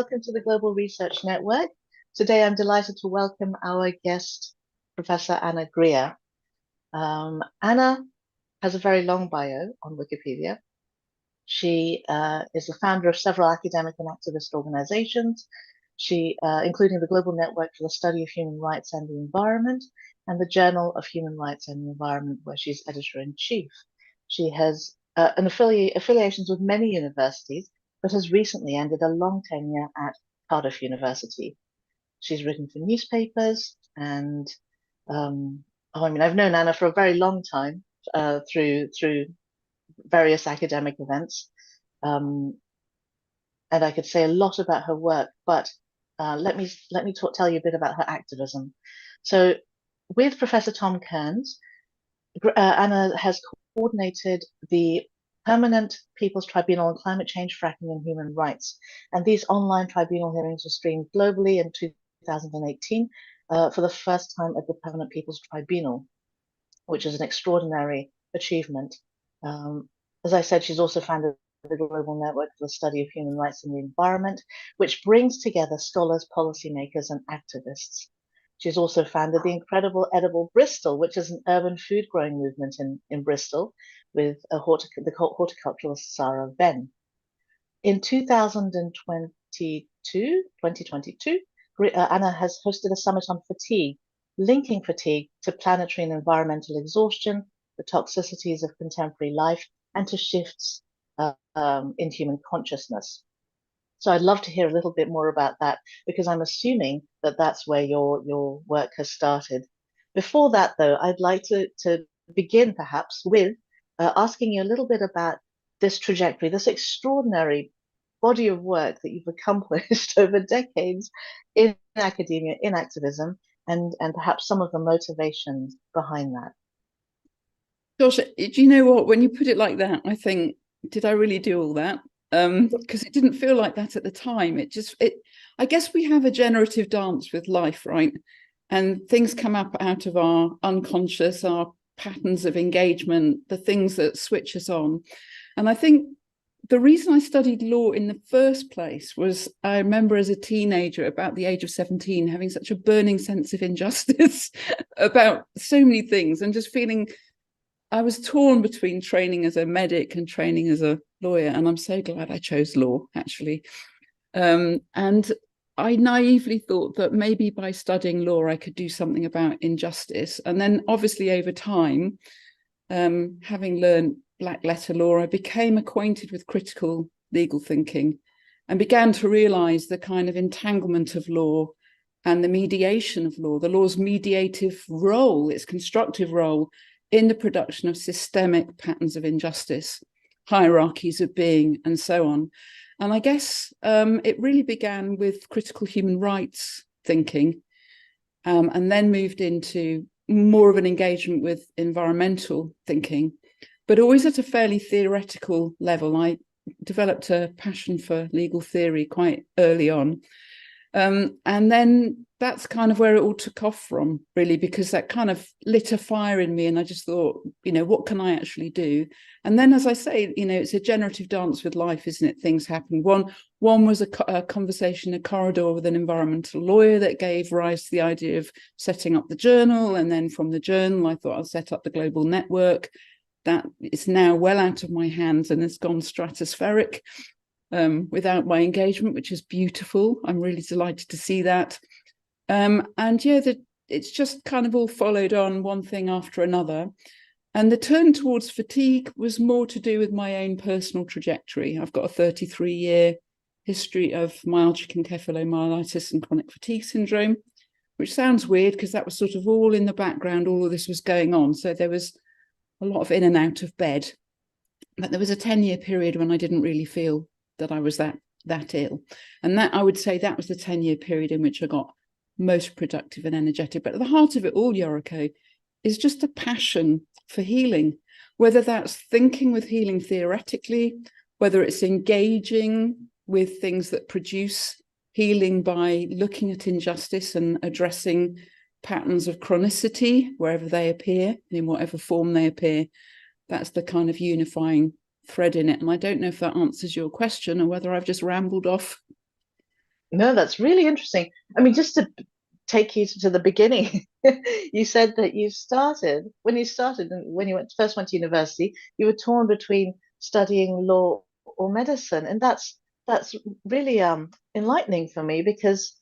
Welcome to the Global Research Network. Today I'm delighted to welcome our guest, Professor Anna Grear. Anna has a very long bio on Wikipedia. She is the founder of several academic and activist organizations, including the Global Network for the Study of Human Rights and the Environment, and the Journal of Human Rights and the Environment, where she's editor-in-chief. She has affiliations with many universities, but has recently ended a long tenure at Cardiff University. She's written for newspapers and I've known Anna for a very long time through various academic events, and I could say a lot about her work. But let me tell you a bit about her activism. So, with Professor Tom Kearns, Anna has coordinated the Permanent People's Tribunal on Climate Change, Fracking and Human Rights. And these online tribunal hearings were streamed globally in 2018 for the first time at the Permanent People's Tribunal, which is an extraordinary achievement. As I said, she's also founded the Global Network for the Study of Human Rights and the Environment, which brings together scholars, policymakers, and activists. She's also founded the incredible Edible Bristol, which is an urban food growing movement in Bristol with the horticulturalist Sarah Venn. In 2022, Anna has hosted a summit on fatigue, linking fatigue to planetary and environmental exhaustion, the toxicities of contemporary life, and to shifts in human consciousness. So I'd love to hear a little bit more about that, because I'm assuming that that's where your work has started. Before that, though, I'd like to begin perhaps with asking you a little bit about this trajectory, this extraordinary body of work that you've accomplished over decades in academia, in activism, and perhaps some of the motivations behind that. Gosh, do you know what? When you put it like that, I think, did I really do all that? Because it didn't feel like that at the time. I guess we have a generative dance with life, right? And things come up out of our unconscious, our patterns of engagement, the things that switch us on. And I think the reason I studied law in the first place was I remember as a teenager, about the age of 17, having such a burning sense of injustice about so many things, and just feeling I was torn between training as a medic and training as a lawyer. And I'm so glad I chose law, actually. And I naively thought that maybe by studying law, I could do something about injustice. And then obviously over time, having learned black letter law, I became acquainted with critical legal thinking and began to realize the kind of entanglement of law and the mediation of law, the law's mediative role, its constructive role in the production of systemic patterns of injustice, hierarchies of being, and so on. And I guess it really began with critical human rights thinking, and then moved into more of an engagement with environmental thinking, but always at a fairly theoretical level. I developed a passion for legal theory quite early on. And then that's kind of where it all took off from, really, because that kind of lit a fire in me. And I just thought, what can I actually do? And then, as I say, it's a generative dance with life, isn't it? Things happen. One was a conversation in a corridor with an environmental lawyer that gave rise to the idea of setting up the journal. And then from the journal, I thought I'll set up the global network. That is now well out of my hands and has gone stratospheric without my engagement, which is beautiful. I'm really delighted to see that. And yeah, it's just kind of all followed on, one thing after another. And the turn towards fatigue was more to do with my own personal trajectory. I've got a 33-year history of myalgic encephalomyelitis and chronic fatigue syndrome, which sounds weird because that was sort of all in the background, all of this was going on. So there was a lot of in and out of bed. But there was a 10-year period when I didn't really feel that I was that ill. And that, I would say, that was the 10-year period in which I got most productive and energetic. But at the heart of it all, Yoriko, is just a passion for healing, whether that's thinking with healing theoretically, whether it's engaging with things that produce healing by looking at injustice and addressing patterns of chronicity wherever they appear, in whatever form they appear. That's the kind of unifying thread in it. And I don't know if that answers your question or whether I've just rambled off. No, that's really interesting. I mean, just to take you to the beginning, you said that when you first went to university, you were torn between studying law or medicine, and that's really enlightening for me because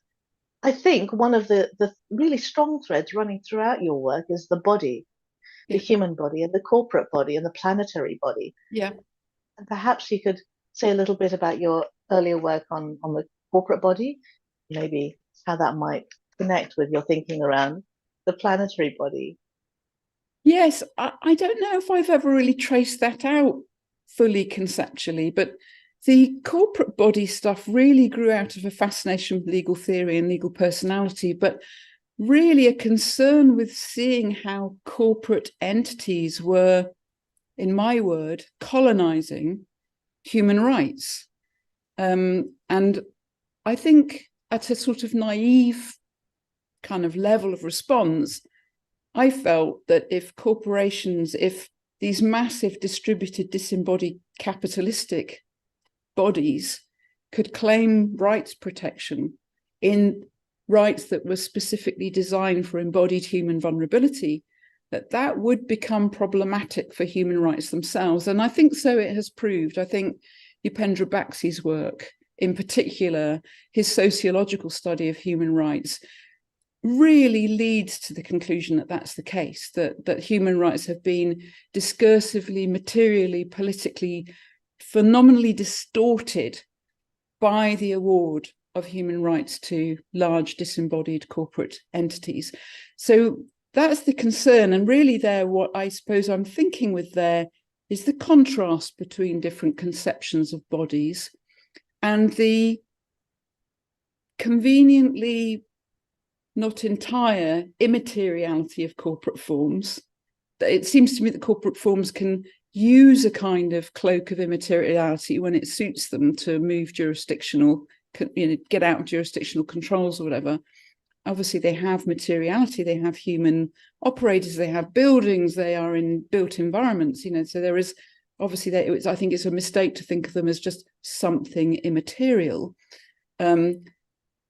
I think one of the really strong threads running throughout your work is the body, the Yeah, human body, and the corporate body, and the planetary body. yeah. And perhaps you could say a little bit about your earlier work on the corporate body, maybe how that might connect with your thinking around the planetary body. Yes, I don't know if I've ever really traced that out fully conceptually, but the corporate body stuff really grew out of a fascination with legal theory and legal personality, but really a concern with seeing how corporate entities were, in my word, colonizing human rights. And I think at a sort of naive kind of level of response, I felt that if these massive distributed disembodied capitalistic bodies could claim rights protection in rights that were specifically designed for embodied human vulnerability, that would become problematic for human rights themselves. And I think so it has proved. I think Upendra Baxi's work, in particular, his sociological study of human rights, really leads to the conclusion that that's the case, that human rights have been discursively, materially, politically, phenomenally distorted by the award of human rights to large disembodied corporate entities. So that's the concern. And really there, what I suppose I'm thinking with there is the contrast between different conceptions of bodies and the conveniently not entire immateriality of corporate forms. It seems to me that corporate forms can use a kind of cloak of immateriality when it suits them to move jurisdictional, get out of jurisdictional controls or whatever. Obviously, they have materiality, they have human operators, they have buildings, they are in built environments, so there is obviously, I think it's a mistake to think of them as just something immaterial.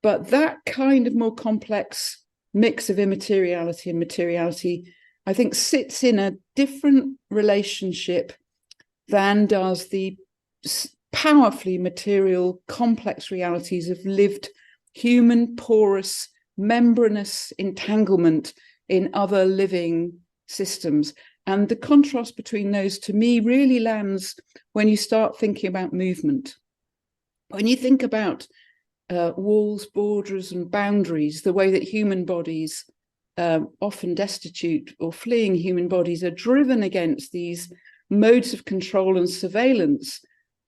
But that kind of more complex mix of immateriality and materiality, I think, sits in a different relationship than does the powerfully material, complex realities of lived human, porous, membranous entanglement in other living systems. And the contrast between those, to me, really lands when you start thinking about movement. When you think about walls, borders, and boundaries, the way that human bodies, often destitute or fleeing human bodies, are driven against these modes of control and surveillance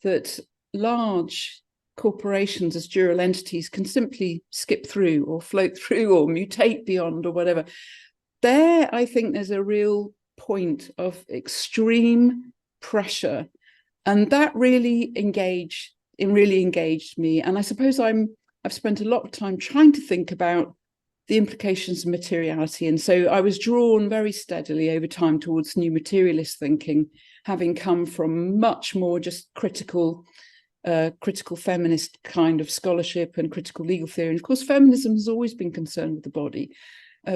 that large corporations as dual entities can simply skip through or float through or mutate beyond or whatever. There, I think there's a real point of extreme pressure, and that really engaged me. And I suppose I've spent a lot of time trying to think about the implications of materiality. And so I was drawn very steadily over time towards new materialist thinking, having come from much more just critical feminist kind of scholarship and critical legal theory. And of course, feminism has always been concerned with the body.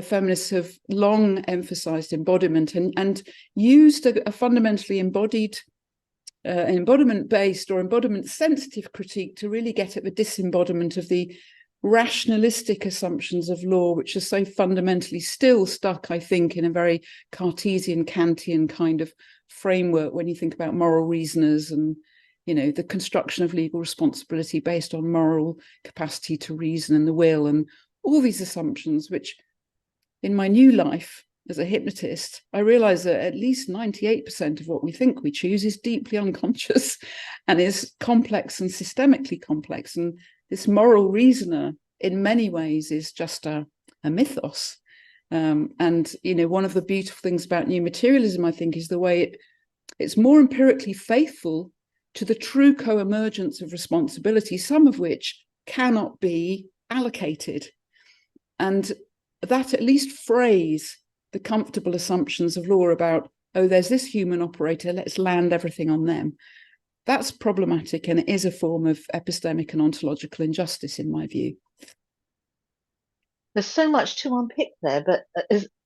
Feminists have long emphasized embodiment and used a fundamentally embodiment-based or embodiment-sensitive critique to really get at the disembodiment of the rationalistic assumptions of law, which are so fundamentally still stuck, I think, in a very Cartesian, Kantian kind of framework when you think about moral reasoners and, the construction of legal responsibility based on moral capacity to reason and the will and all these assumptions, which in my new life as a hypnotist, I realize that at least 98% of what we think we choose is deeply unconscious and is complex and systemically complex. And this moral reasoner, in many ways, is just a mythos. And, one of the beautiful things about new materialism, I think, is the way it's more empirically faithful to the true co-emergence of responsibility, some of which cannot be allocated. And that at least phrase the comfortable assumptions of law about, oh, there's this human operator, let's land everything on them. that's problematic, and it is a form of epistemic and ontological injustice, in my view. There's so much to unpick there, but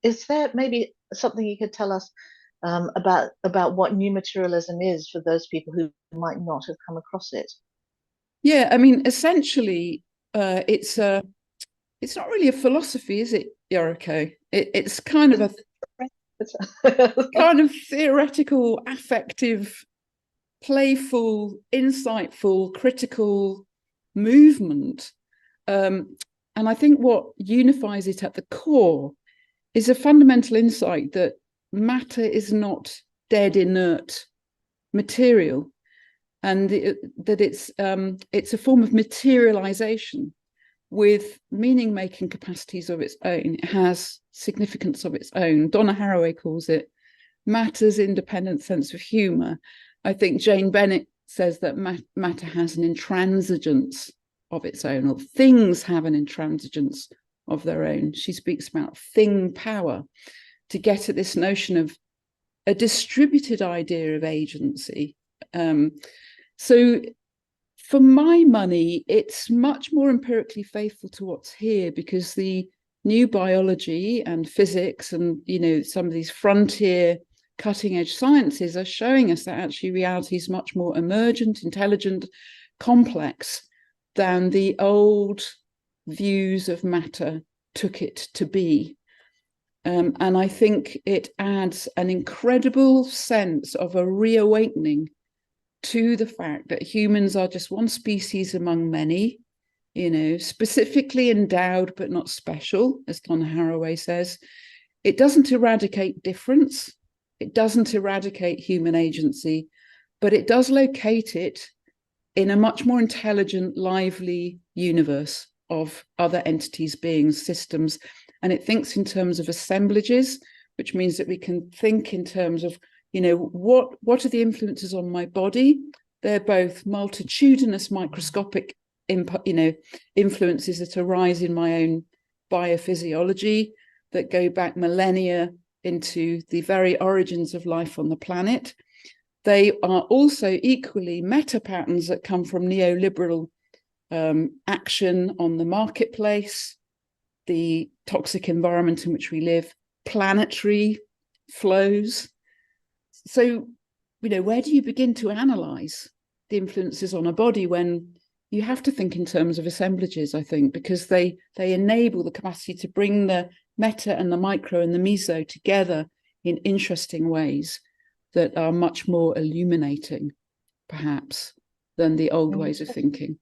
is there maybe something you could tell us about what new materialism is for those people who might not have come across it? Yeah, I mean, essentially, it's not really a philosophy, is it, Yoriko? It's kind of a kind of theoretical, affective, playful, insightful, critical movement. And I think what unifies it at the core is a fundamental insight that matter is not dead, inert material, and that it's a form of materialization with meaning-making capacities of its own. It has significance of its own. Donna Haraway calls it matter's independent sense of humor. I think Jane Bennett says that matter has an intransigence of its own, or things have an intransigence of their own. She speaks about thing power to get at this notion of a distributed idea of agency. So for my money, it's much more empirically faithful to what's here, because the new biology and physics and, you know, some of these frontier cutting edge sciences are showing us that actually reality is much more emergent, intelligent, complex than the old views of matter took it to be. And I think it adds an incredible sense of a reawakening to the fact that humans are just one species among many, you know, specifically endowed but not special, as Donna Haraway says. It doesn't eradicate difference. It doesn't eradicate human agency, but it does locate it in a much more intelligent, lively universe of other entities, beings, systems. And it thinks in terms of assemblages, which means that we can think in terms of, you know, what are the influences on my body? They're both multitudinous, microscopic, influences that arise in my own biophysiology that go back millennia into the very origins of life on the planet. They are also equally meta patterns that come from neoliberal action on the marketplace, the toxic environment in which we live, planetary flows. So, you know, where do you begin to analyze the influences on a body when you have to think in terms of assemblages, I think, because they enable the capacity to bring the meta and the micro and the meso together in interesting ways that are much more illuminating, perhaps, than the old ways of thinking.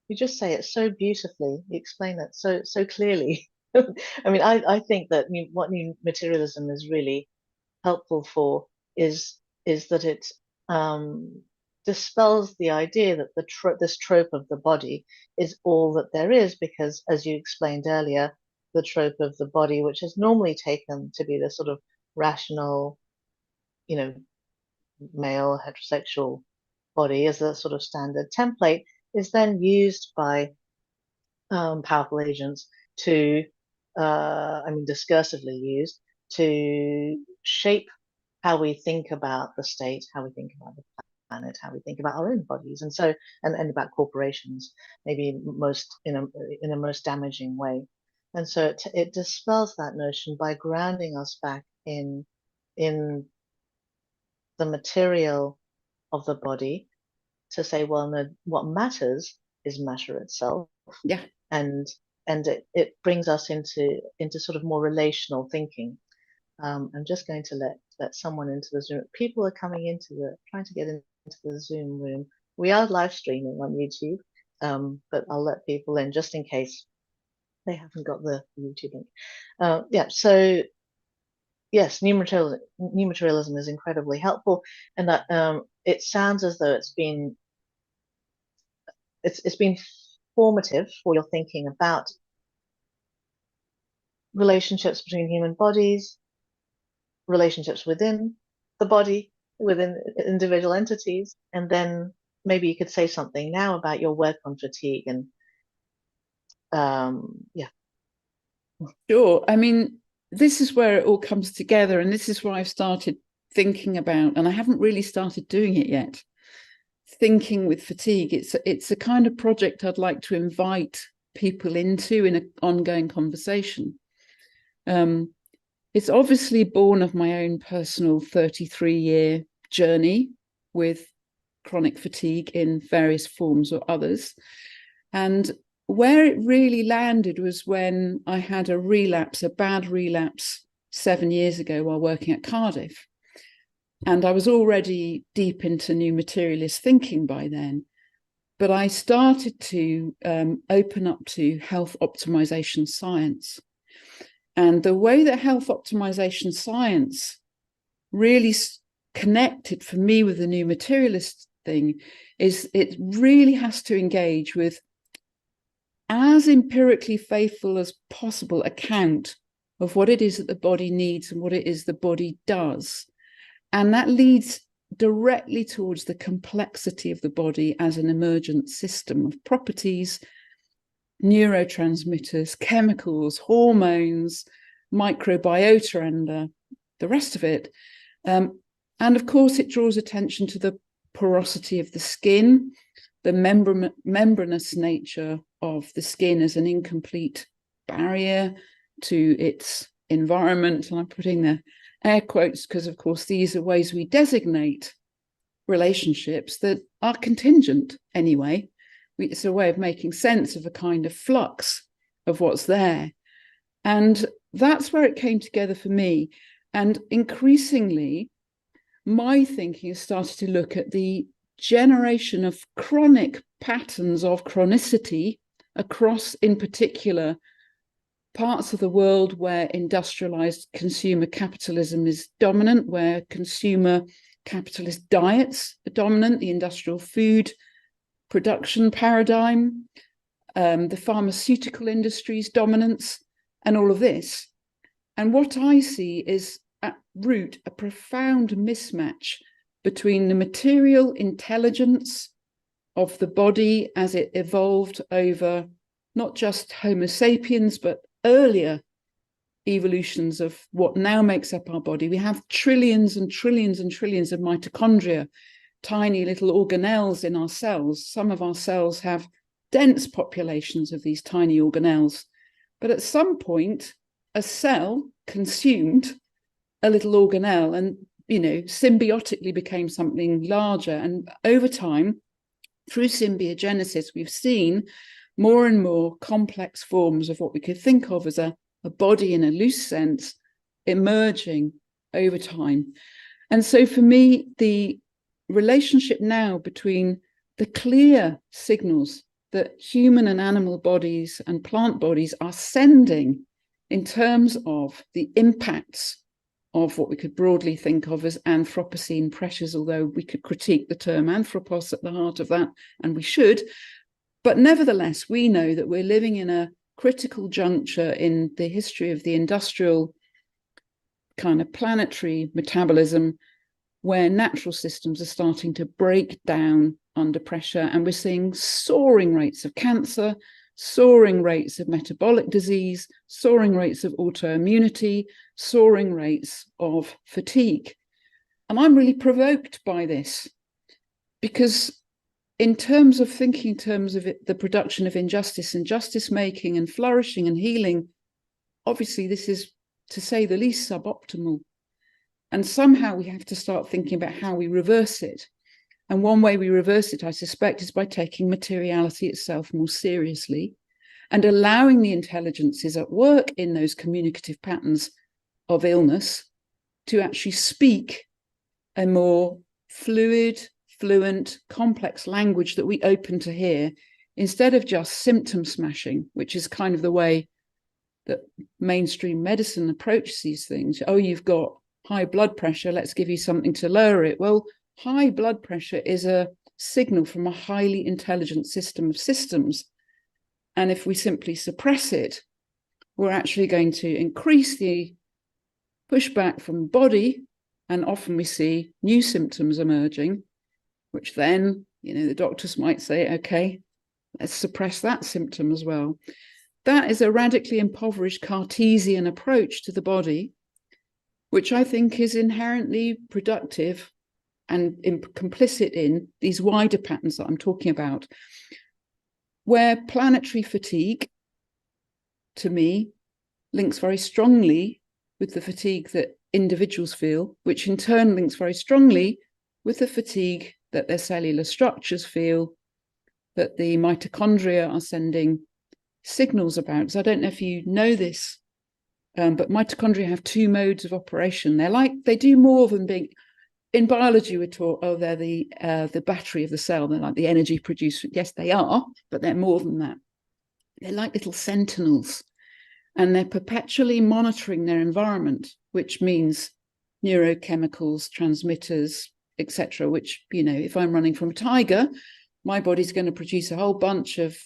You just say it so beautifully. You explain it so clearly. I mean, I think that what new materialism is really helpful for is that it dispels the idea that this trope of the body is all that there is, because, as you explained earlier, the trope of the body, which is normally taken to be the sort of rational, you know, male heterosexual body as a sort of standard template, is then used by powerful agents to, discursively used to shape how we think about the state, how we think about the planet, how we think about our own bodies, and so and about corporations, maybe in a most damaging way. And so it dispels that notion by grounding us back in the material of the body, to say, well, no, what matters is matter itself. Yeah. And it brings us into sort of more relational thinking. I'm just going to let someone into the Zoom. People are trying to get into the Zoom room. We are live streaming on YouTube, but I'll let people in just in case they haven't got the YouTube link. So yes, new materialism is incredibly helpful, and that it sounds as though it's been formative for your thinking about relationships between human bodies, relationships within the body, within individual entities, and then maybe you could say something now about your work on fatigue and yeah. Sure. I mean, this is where it all comes together, and this is where I've started thinking about, and I haven't really started doing it yet, thinking with fatigue. It's a kind of project I'd like to invite people into in an ongoing conversation. It's obviously born of my own personal 33-year journey with chronic fatigue in various forms or others. And where it really landed was when I had a bad relapse 7 years ago while working at Cardiff. And I was already deep into new materialist thinking by then. But I started to open up to health optimization science. And the way that health optimization science really connected for me with the new materialist thing is it really has to engage with as empirically faithful as possible account of what it is that the body needs and what it is the body does. And that leads directly towards the complexity of the body as an emergent system of properties, neurotransmitters, chemicals, hormones, microbiota, and the rest of it. And of course, it draws attention to the porosity of the skin, the membranous nature of the skin as an incomplete barrier to its environment. And I'm putting the air quotes because, of course, these are ways we designate relationships that are contingent anyway. It's a way of making sense of a kind of flux of what's there. And that's where it came together for me. And increasingly, my thinking has started to look at the generation of chronic patterns of chronicity across, in particular, parts of the world where industrialized consumer capitalism is dominant, where consumer capitalist diets are dominant, the industrial food production paradigm, the pharmaceutical industry's dominance, and all of this. And what I see is at root a profound mismatch between the material intelligence of the body as it evolved over not just Homo sapiens, but earlier evolutions of what now makes up our body. We have trillions and trillions and trillions of mitochondria, tiny little organelles in our cells. Some of our cells have dense populations of these tiny organelles. But at some point, a cell consumed a little organelle and, symbiotically became something larger. And over time, through symbiogenesis, we've seen more and more complex forms of what we could think of as a body in a loose sense emerging over time. And so for me, the relationship now between the clear signals that human and animal bodies and plant bodies are sending in terms of the impacts of what we could broadly think of as Anthropocene pressures, although we could critique the term anthropos at the heart of that, and we should. But nevertheless, we know that we're living in a critical juncture in the history of the industrial kind of planetary metabolism, where natural systems are starting to break down under pressure. And we're seeing soaring rates of cancer, soaring rates of metabolic disease, soaring rates of autoimmunity, soaring rates of fatigue. And I'm really provoked by this, because in terms of thinking in terms of the production of injustice and justice making and flourishing and healing, obviously this is, to say the least, suboptimal. And somehow we have to start thinking about how we reverse it. And one way we reverse it, I suspect, is by taking materiality itself more seriously and allowing the intelligences at work in those communicative patterns of illness to actually speak a more fluid, fluent, complex language that we open to hear, instead of just symptom smashing, which is kind of the way that mainstream medicine approaches these things. Oh, you've got high blood pressure, let's give you something to lower it. Well, high blood pressure is a signal from a highly intelligent system of systems. And if we simply suppress it, we're actually going to increase the pushback from the body. And often we see new symptoms emerging, which then, the doctors might say, okay, let's suppress that symptom as well. That is a radically impoverished Cartesian approach to the body, which I think is inherently productive and complicit in these wider patterns that I'm talking about, where planetary fatigue, to me, links very strongly with the fatigue that individuals feel, which in turn links very strongly with the fatigue that their cellular structures feel, that the mitochondria are sending signals about. Because I don't know if you know this, but mitochondria have two modes of operation. They do more than being, in biology we're taught, oh, they're the battery of the cell, they're like the energy producer. Yes, they are, but they're more than that. They're like little sentinels, and they're perpetually monitoring their environment, which means neurochemicals, transmitters, etc. Which, if I'm running from a tiger, my body's going to produce a whole bunch of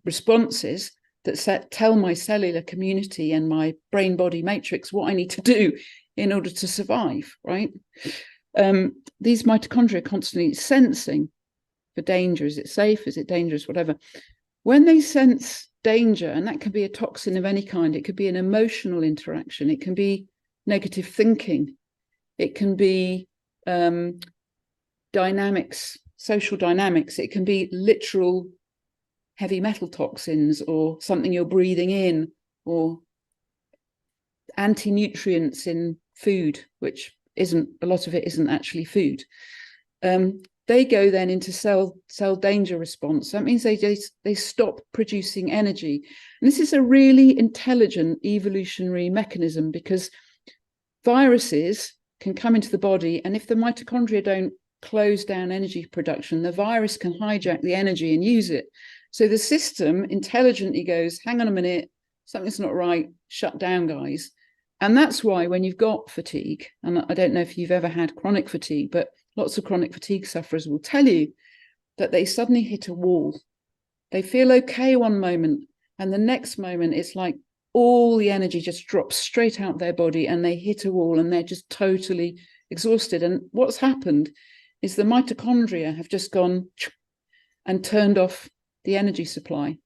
responses that tell my cellular community and my brain-body matrix what I need to do in order to survive, right? These mitochondria are constantly sensing for danger. Is it safe? Is it dangerous? Whatever. When they sense danger, and that can be a toxin of any kind, it could be an emotional interaction, it can be negative thinking, it can be dynamics, social dynamics, it can be literal heavy metal toxins or something you're breathing in, or anti-nutrients in food, which isn't, a lot of it isn't actually food. They go then into cell danger response. That means they stop producing energy. And this is a really intelligent evolutionary mechanism, because viruses can come into the body, and if the mitochondria don't close down energy production, the virus can hijack the energy and use it. So the system intelligently goes, hang on a minute, something's not right, shut down, guys. And that's why when you've got fatigue, and I don't know if you've ever had chronic fatigue, but lots of chronic fatigue sufferers will tell you that they suddenly hit a wall. They feel okay one moment, and the next moment it's like all the energy just drops straight out their body, and they hit a wall and they're just totally exhausted. And what's happened is the mitochondria have just gone and turned off the energy supply.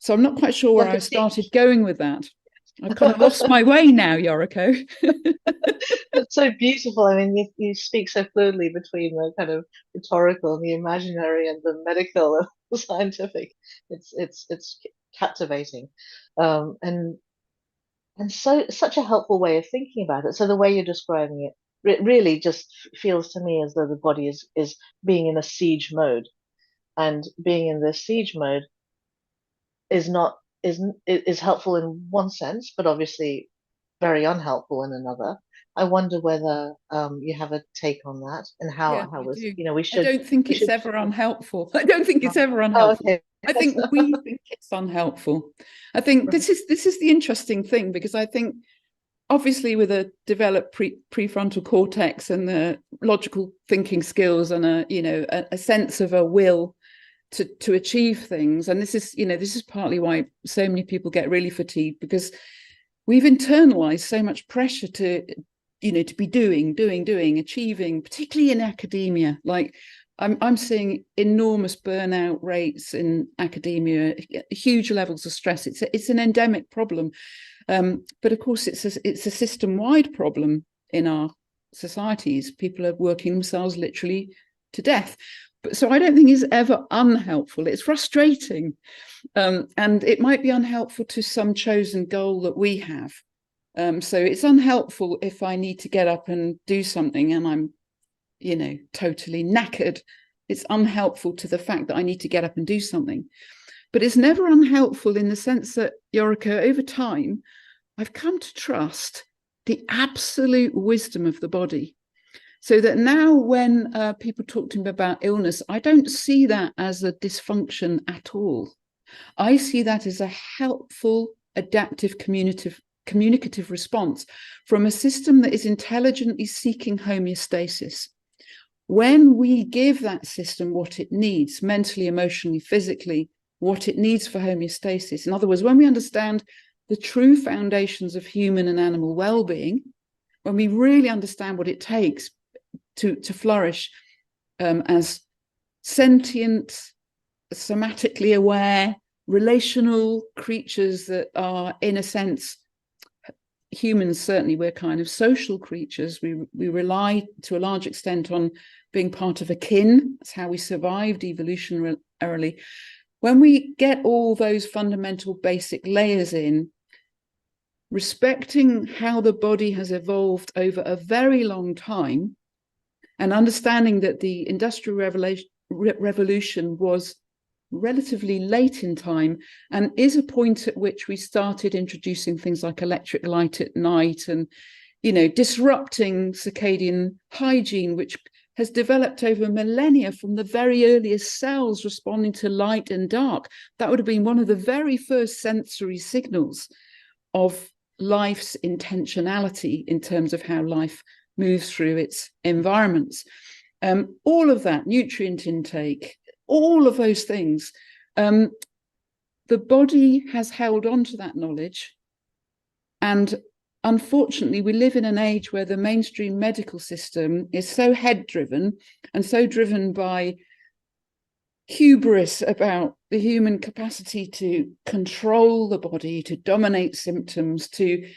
So I'm not quite sure where I started going with that. I've kind of lost my way now, Yoriko. It's so beautiful. I mean, you speak so fluently between the kind of rhetorical and the imaginary and the medical and the scientific. It's captivating, and so such a helpful way of thinking about it. So the way you're describing it really just feels to me as though the body is being in a siege mode, and being in this siege mode is helpful in one sense, but obviously very unhelpful in another. I wonder whether you have a take on that, and Yeah, how I was do. we I don't think it's should. ever unhelpful. I don't think it's ever Oh, unhelpful. okay. I think we think it's unhelpful. I think this is the interesting thing, because I think obviously with a developed prefrontal cortex and the logical thinking skills and a sense of a will to achieve things, and this is partly why so many people get really fatigued, because we've internalized so much pressure to be doing, achieving, particularly in academia. Like I'm seeing enormous burnout rates in academia, huge levels of stress. It's an endemic problem, but of course it's a system-wide problem in our societies. People are working themselves literally to death. But so I don't think it's ever unhelpful. It's frustrating, and it might be unhelpful to some chosen goal that we have. So it's unhelpful if I need to get up and do something and I'm, totally knackered. It's unhelpful to the fact that I need to get up and do something. But it's never unhelpful in the sense that, Yoriko, over time, I've come to trust the absolute wisdom of the body. So that now when people talk to me about illness, I don't see that as a dysfunction at all. I see that as a helpful, adaptive, communicative response from a system that is intelligently seeking homeostasis. When we give that system what it needs, mentally, emotionally, physically, what it needs for homeostasis, in other words, when we understand the true foundations of human and animal well-being, when we really understand what it takes to flourish as sentient, somatically aware, relational creatures that are, in a sense, humans, certainly we're kind of social creatures. We rely to a large extent on being part of a kin. That's how we survived evolutionarily. When we get all those fundamental basic layers in, respecting how the body has evolved over a very long time, and understanding that the Industrial Revolution was relatively late in time and is a point at which we started introducing things like electric light at night and, you know, disrupting circadian hygiene, which has developed over millennia from the very earliest cells responding to light and dark. That would have been one of the very first sensory signals of life's intentionality in terms of how life moves through its environments. All of that, nutrient intake, all of those things, the body has held on to that knowledge. And unfortunately, we live in an age where the mainstream medical system is so head-driven and so driven by hubris about the human capacity to control the body, to dominate symptoms, to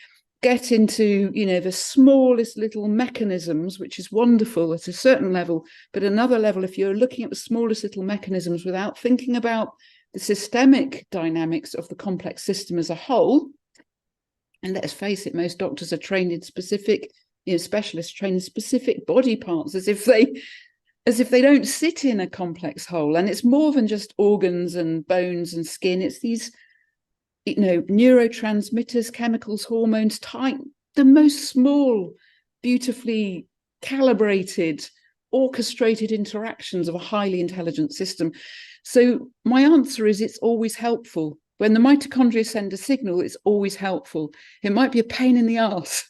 get into, you know, the smallest little mechanisms, which is wonderful at a certain level, but another level, if you're looking at the smallest little mechanisms without thinking about the systemic dynamics of the complex system as a whole, and let's face it, most doctors are trained in specific, you know, specialists trained in specific body parts as if they don't sit in a complex whole. And it's more than just organs and bones and skin. It's these, you know, neurotransmitters, chemicals, hormones, the most small, beautifully calibrated, orchestrated interactions of a highly intelligent system. So my answer is it's always helpful. When the mitochondria send a signal, it's always helpful. It might be a pain in the arse,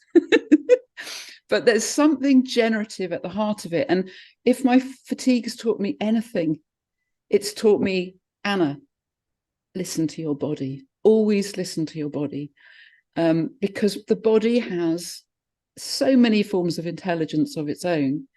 but there's something generative at the heart of it. And if my fatigue has taught me anything, it's taught me, Anna, listen to your body. Always listen to your body, because the body has so many forms of intelligence of its own.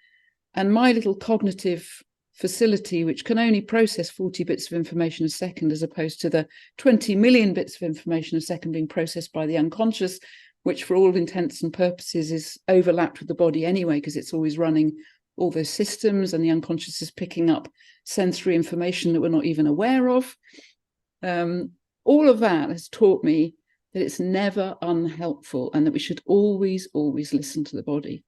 And my little cognitive facility, which can only process 40 bits of information a second, as opposed to the 20 million bits of information a second being processed by the unconscious, which for all intents and purposes is overlapped with the body anyway, because it's always running all those systems, and the unconscious is picking up sensory information that we're not even aware of. All of that has taught me that it's never unhelpful and that we should always, always listen to the body.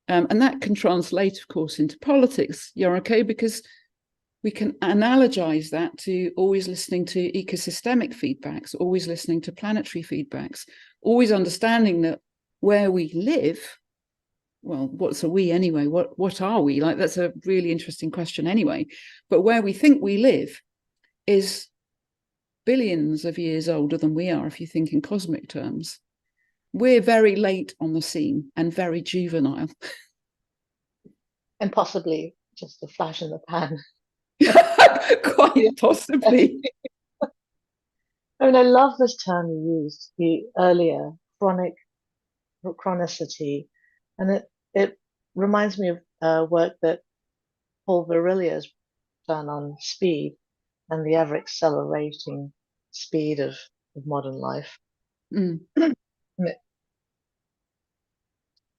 And that can translate, of course, into politics, Yoriko, because we can analogize that to always listening to ecosystemic feedbacks, always listening to planetary feedbacks, always understanding that where we live, well, what's a we anyway? What are we? Like, that's a really interesting question anyway. But where we think we live is billions of years older than we are, if you think in cosmic terms. We're very late on the scene and very juvenile. And possibly just a flash in the pan. Quite possibly. I mean, I love this term you used earlier, chronicity, and it reminds me of work that Paul Virillia has done on speed and the ever accelerating speed of modern life. Mm.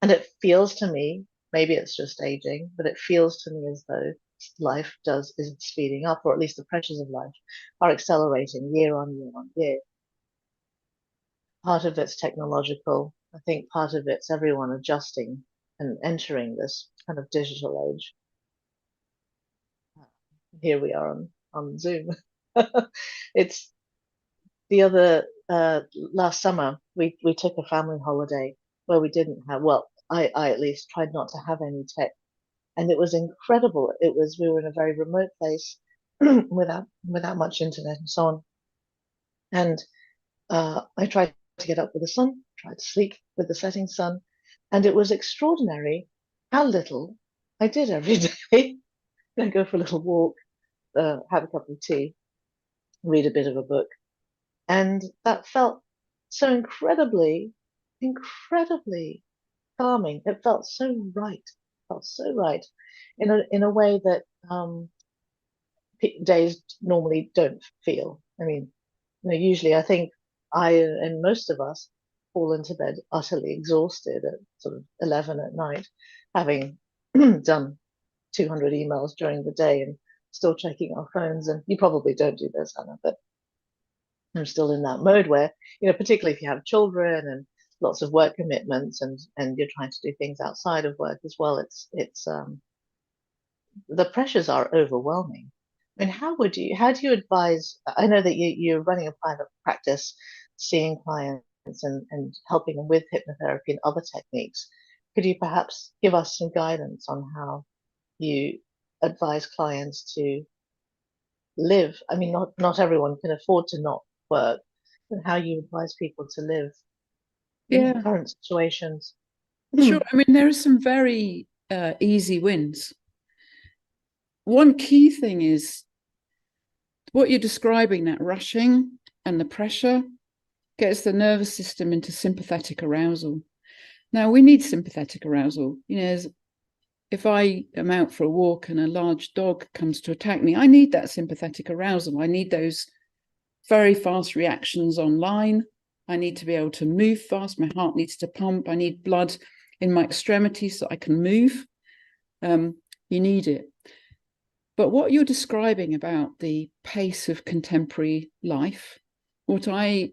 And it feels to me, maybe it's just aging, but it feels to me as though life isn't speeding up, or at least the pressures of life are accelerating year on year on year. Part of it's technological. I think part of it's everyone adjusting and entering this kind of digital age. Here we are on Zoom. It's the other last summer we took a family holiday where we didn't have, well, I at least tried not to have any tech, and it was incredible. We were in a very remote place without much internet and so on, and I tried to get up with the sun, tried to sleep with the setting sun, and it was extraordinary how little I did every day. Then go for a little walk, have a cup of tea, read a bit of a book, and that felt so incredibly calming. It felt so right. Felt so right in a way that days normally don't feel. I mean, usually I think I and most of us fall into bed utterly exhausted at sort of 11 at night, having done 200 emails during the day and still checking our phones. And you probably don't do this, Anna, but I'm still in that mode where, particularly if you have children and lots of work commitments and you're trying to do things outside of work as well, it's the pressures are overwhelming. I mean, how do you advise? I know that you're running a private practice, seeing clients and helping them with hypnotherapy and other techniques. Could you perhaps give us some guidance on how you advise clients to live? I mean, not everyone can afford to not work, but how you advise people to live in Yeah, current situations. sure. I mean, there are some very easy wins. One key thing is what you're describing, that rushing and the pressure gets the nervous system into sympathetic arousal. Now, we need sympathetic arousal. If I am out for a walk and a large dog comes to attack me, I need that sympathetic arousal. I need those very fast reactions online. I need to be able to move fast. My heart needs to pump. I need blood in my extremities so I can move. You need it. But what you're describing about the pace of contemporary life, what I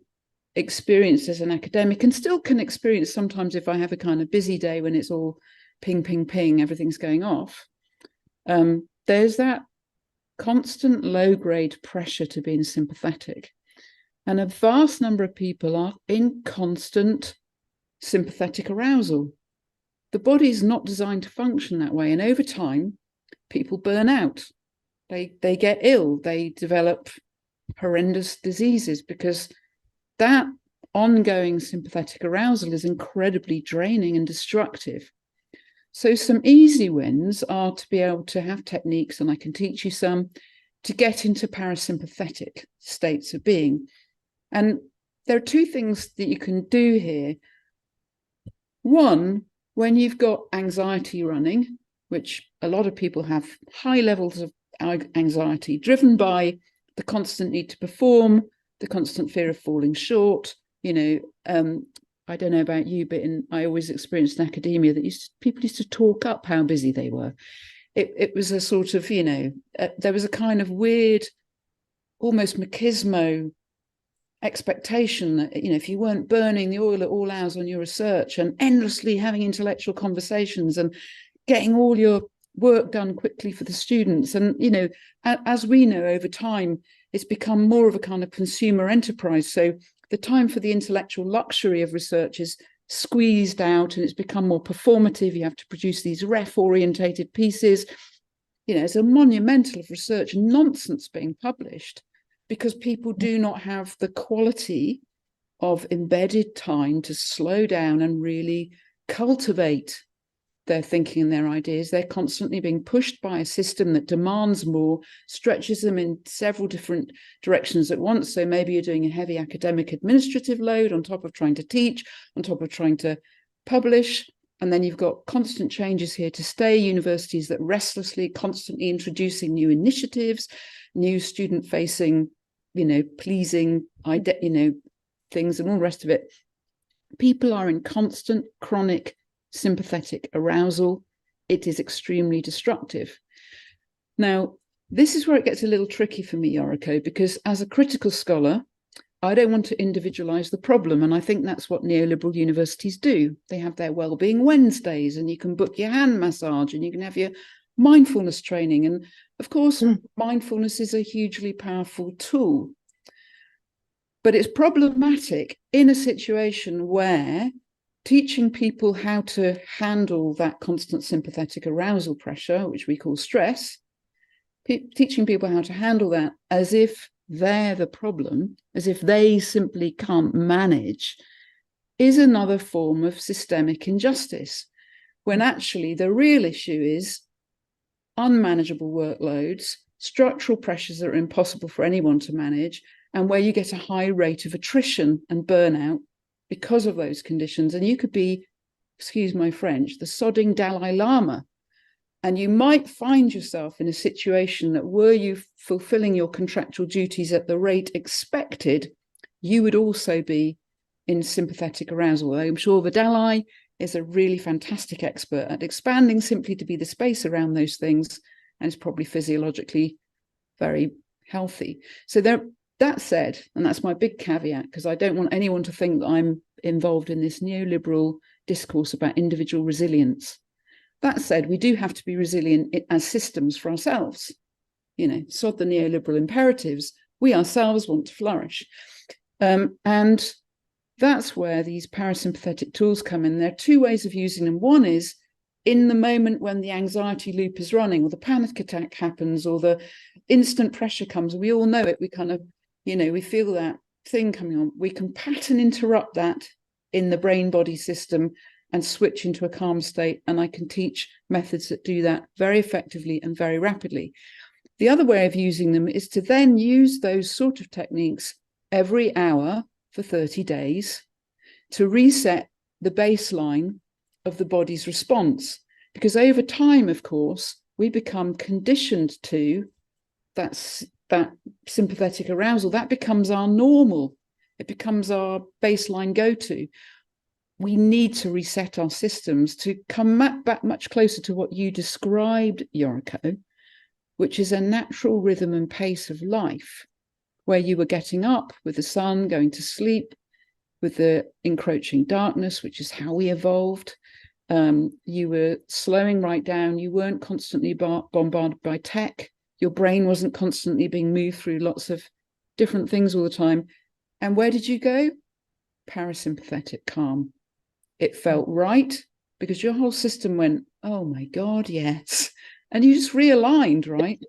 experienced as an academic and still can experience sometimes if I have a kind of busy day when it's all ping, ping, ping, everything's going off. There's that constant low-grade pressure to being sympathetic. And a vast number of people are in constant sympathetic arousal. The body is not designed to function that way. And over time, people burn out. They get ill. They develop horrendous diseases because that ongoing sympathetic arousal is incredibly draining and destructive. So some easy wins are to be able to have techniques, and I can teach you some, to get into parasympathetic states of being. And there are two things that you can do here. One, when you've got anxiety running, which a lot of people have high levels of anxiety driven by the constant need to perform, the constant fear of falling short. I don't know about you, but I always experienced in academia that people used to talk up how busy they were. It was a sort of, there was a kind of weird, almost machismo expectation that, if you weren't burning the oil at all hours on your research and endlessly having intellectual conversations and getting all your work done quickly for the students. And, as we know over time, it's become more of a kind of consumer enterprise. So the time for the intellectual luxury of research is squeezed out and it's become more performative. You have to produce these ref-orientated pieces. It's a monumental of research nonsense being published because people do not have the quality of embedded time to slow down and really cultivate their thinking and their ideas. They're constantly being pushed by a system that demands more, stretches them in several different directions at once. So maybe you're doing a heavy academic administrative load on top of trying to teach, on top of trying to publish. And then you've got constant changes here to stay, universities that restlessly, constantly introducing new initiatives, new student-facing, pleasing, things and all the rest of it. People are in constant, chronic, sympathetic arousal. It is extremely destructive. Now, this is where it gets a little tricky for me, Yoriko, because as a critical scholar, I don't want to individualize the problem. And I think that's what neoliberal universities do. They have their Wellbeing Wednesdays, and you can book your hand massage and you can have your mindfulness training. And of course, mindfulness is a hugely powerful tool. But it's problematic in a situation where teaching people how to handle that constant sympathetic arousal pressure, which we call stress, teaching people how to handle that as if they're the problem, as if they simply can't manage, is another form of systemic injustice, when actually the real issue is unmanageable workloads, structural pressures that are impossible for anyone to manage, and where you get a high rate of attrition and burnout because of those conditions. And you could be, excuse my French, the sodding Dalai Lama. And you might find yourself in a situation that were you fulfilling your contractual duties at the rate expected, you would also be in sympathetic arousal. I'm sure the Dalai is a really fantastic expert at expanding simply to be the space around those things, and is probably physiologically very healthy. So that said, and that's my big caveat, because I don't want anyone to think that I'm involved in this neoliberal discourse about individual resilience. That said, we do have to be resilient as systems for ourselves. Sod the neoliberal imperatives. We ourselves want to flourish. And that's where these parasympathetic tools come in. There are two ways of using them. One is in the moment when the anxiety loop is running, or the panic attack happens, or the instant pressure comes. We all know it. We kind of, we feel that thing coming on. We can pattern interrupt that in the brain-body system and switch into a calm state. And I can teach methods that do that very effectively and very rapidly. The other way of using them is to then use those sort of techniques every hour for 30 days to reset the baseline of the body's response. Because over time, of course, we become conditioned to that sympathetic arousal. That becomes our normal. It becomes our baseline go-to. We need to reset our systems to come back much closer to what you described, Yoriko, which is a natural rhythm and pace of life, where you were getting up with the sun, going to sleep with the encroaching darkness, which is how we evolved. You were slowing right down. You weren't constantly bombarded by tech. Your brain wasn't constantly being moved through lots of different things all the time. And where did you go? Parasympathetic calm. It felt right because your whole system went, oh my God, yes. And you just realigned, right?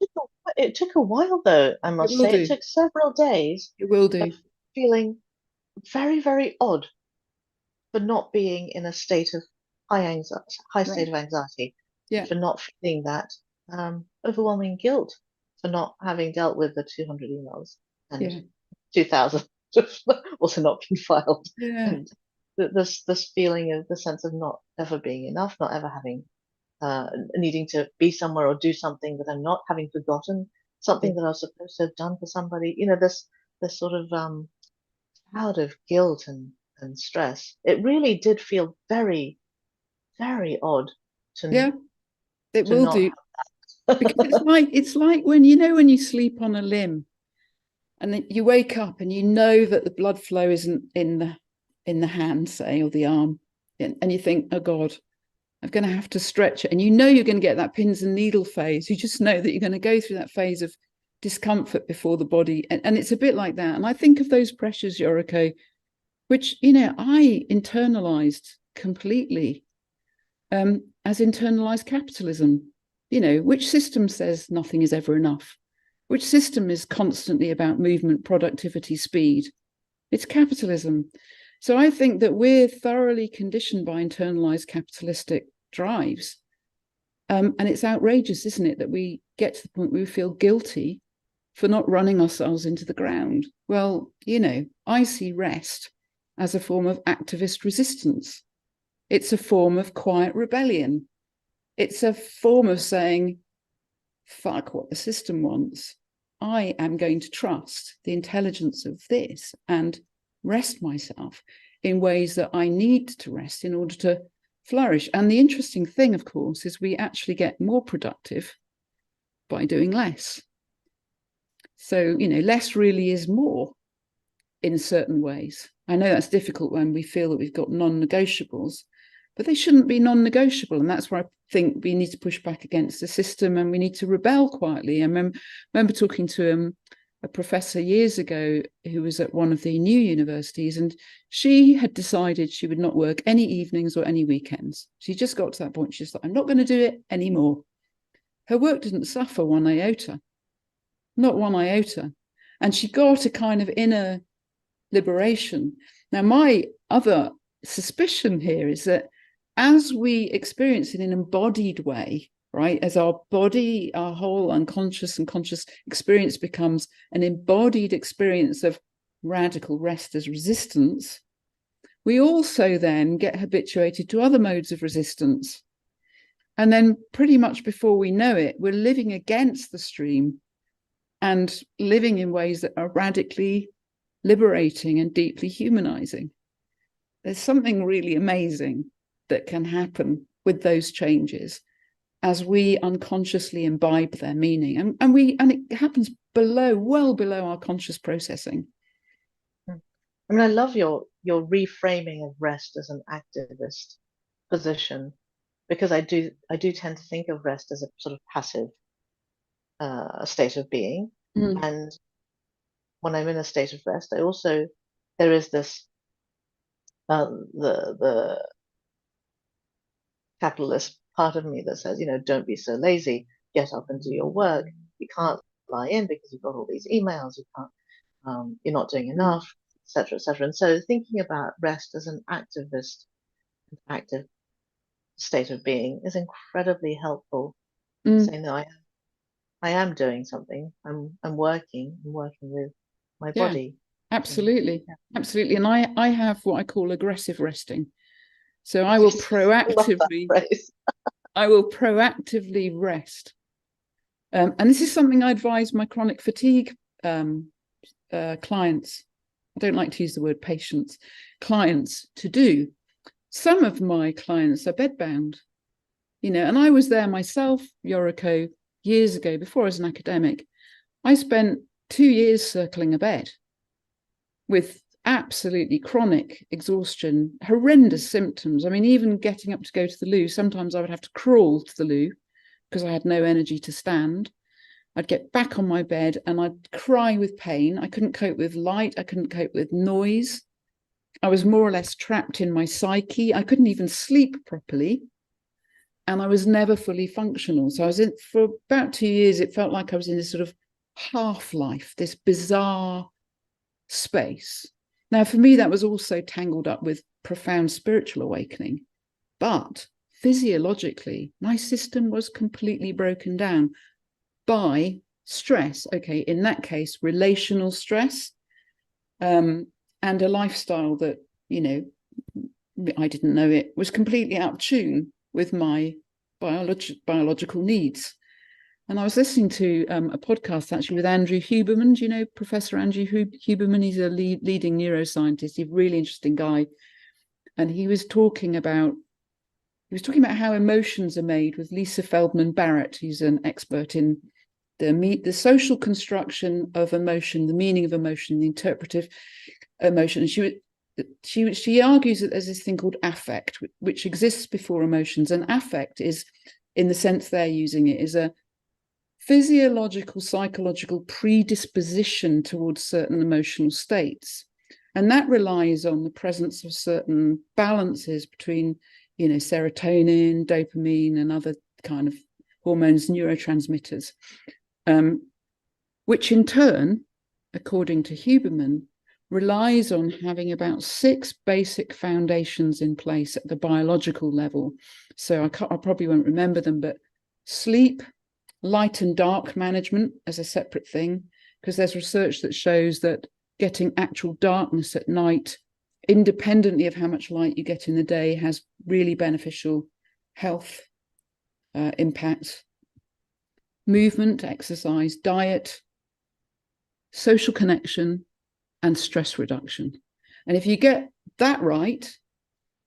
It took a while, though, I must say. It took several days. It will do. Of feeling very, very odd for not being in a state of high state of anxiety, for not feeling that overwhelming guilt for not having dealt with the 200 emails and 2,000 also not been filed. And this feeling of the sense of not ever being enough, not ever having needing to be somewhere or do something that I'm not, having forgotten something that I was supposed to have done for somebody. This sort of cloud of guilt and stress. It really did feel very, very odd to it will do. Because it's like when you sleep on a limb and then you wake up and you know that the blood flow isn't in the hand, say, or the arm, and you think, oh God, I'm going to have to stretch it. And you're going to get that pins and needle phase. You just know that you're going to go through that phase of discomfort before the body. And it's a bit like that. And I think of those pressures, Yoriko, which, I internalized completely as internalized capitalism. Which system says nothing is ever enough? Which system is constantly about movement, productivity, speed? It's capitalism. So I think that we're thoroughly conditioned by internalized capitalistic drives. And it's outrageous, isn't it, that we get to the point where we feel guilty for not running ourselves into the ground. Well, I see rest as a form of activist resistance. It's a form of quiet rebellion. It's a form of saying, fuck what the system wants. I am going to trust the intelligence of this and rest myself in ways that I need to rest in order to flourish. And the interesting thing, of course, is we actually get more productive by doing less. So, less really is more in certain ways. I know that's difficult when we feel that we've got non-negotiables, but they shouldn't be non-negotiable. And that's where I think we need to push back against the system and we need to rebel quietly. I remember talking to a professor years ago who was at one of the new universities, and she had decided she would not work any evenings or any weekends. She just got to that point. She's like, I'm not going to do it anymore. Her work didn't suffer one iota, not one iota. And she got a kind of inner liberation. Now, my other suspicion here is that as we experience in an embodied way, right, as our body, our whole unconscious and conscious experience becomes an embodied experience of radical rest as resistance, we also then get habituated to other modes of resistance. And then pretty much before we know it, we're living against the stream and living in ways that are radically liberating and deeply humanizing. There's something really amazing that can happen with those changes as we unconsciously imbibe their meaning, and it happens well below our conscious processing. I mean, I love your reframing of rest as an activist position, because I do tend to think of rest as a sort of passive state of being. And when I'm in a state of rest, there is this the capitalist part of me that says, don't be so lazy, get up and do your work. You can't lie in because you've got all these emails. You can't, you're not doing enough, etc., etc. And so thinking about rest as an active state of being is incredibly helpful. Saying that I am doing something. I'm working with my body. Absolutely. Yeah. Absolutely. And I have what I call aggressive resting. So I will proactively rest. And this is something I advise my chronic fatigue clients. I don't like to use the word patients, clients to do. Some of my clients are bedbound, and I was there myself, Yoriko, years ago, before I was an academic. I spent 2 years circling a bed with absolutely chronic exhaustion, horrendous symptoms. I mean, even getting up to go to the loo, sometimes I would have to crawl to the loo because I had no energy to stand. I'd get back on my bed and I'd cry with pain. I couldn't cope with light. I couldn't cope with noise. I was more or less trapped in my psyche. I couldn't even sleep properly. And I was never fully functional. So for about 2 years, it felt like I was in this sort of half-life, this bizarre space. Now, for me, that was also tangled up with profound spiritual awakening. But physiologically, my system was completely broken down by stress. Okay, in that case, relational stress, and a lifestyle that, I didn't know it was completely out of tune with my biological needs. And I was listening to a podcast actually with Andrew Huberman. Do you know Professor Andrew Huberman? He's a leading neuroscientist. He's a really interesting guy. And he was talking about how emotions are made with Lisa Feldman Barrett, who's an expert in the social construction of emotion, the meaning of emotion, the interpretive emotion. And she argues that there's this thing called affect, which exists before emotions. And affect is, in the sense they're using it, is a physiological, psychological predisposition towards certain emotional states. And that relies on the presence of certain balances between, serotonin, dopamine, and other kind of hormones, neurotransmitters, which in turn, according to Huberman, relies on having about 6 basic foundations in place at the biological level. So I probably won't remember them, but sleep, light and dark management as a separate thing, because there's research that shows that getting actual darkness at night, independently of how much light you get in the day, has really beneficial health impacts. Movement, exercise, diet, social connection, and stress reduction. And if you get that right,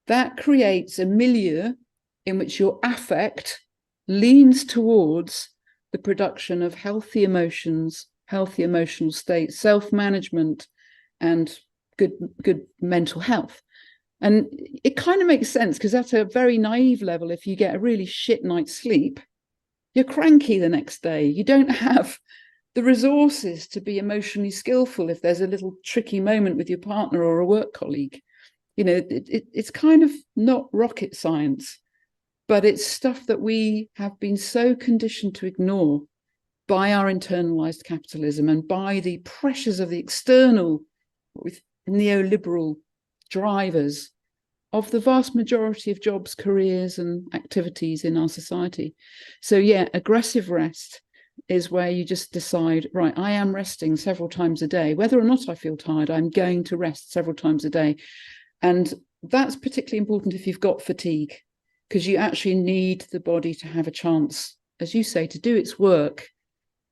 that creates a milieu in which your affect leans towards the production of healthy emotions, healthy emotional states, self-management, and good mental health. And it kind of makes sense, because at a very naive level, if you get a really shit night's sleep, you're cranky the next day. You don't have the resources to be emotionally skillful if there's a little tricky moment with your partner or a work colleague. It's kind of not rocket science, but it's stuff that we have been so conditioned to ignore by our internalized capitalism and by the pressures of the external, with neoliberal drivers of the vast majority of jobs, careers, and activities in our society. So yeah, aggressive rest is where you just decide, right, I am resting several times a day. Whether or not I feel tired, I'm going to rest several times a day. And that's particularly important if you've got fatigue, because you actually need the body to have a chance, as you say, to do its work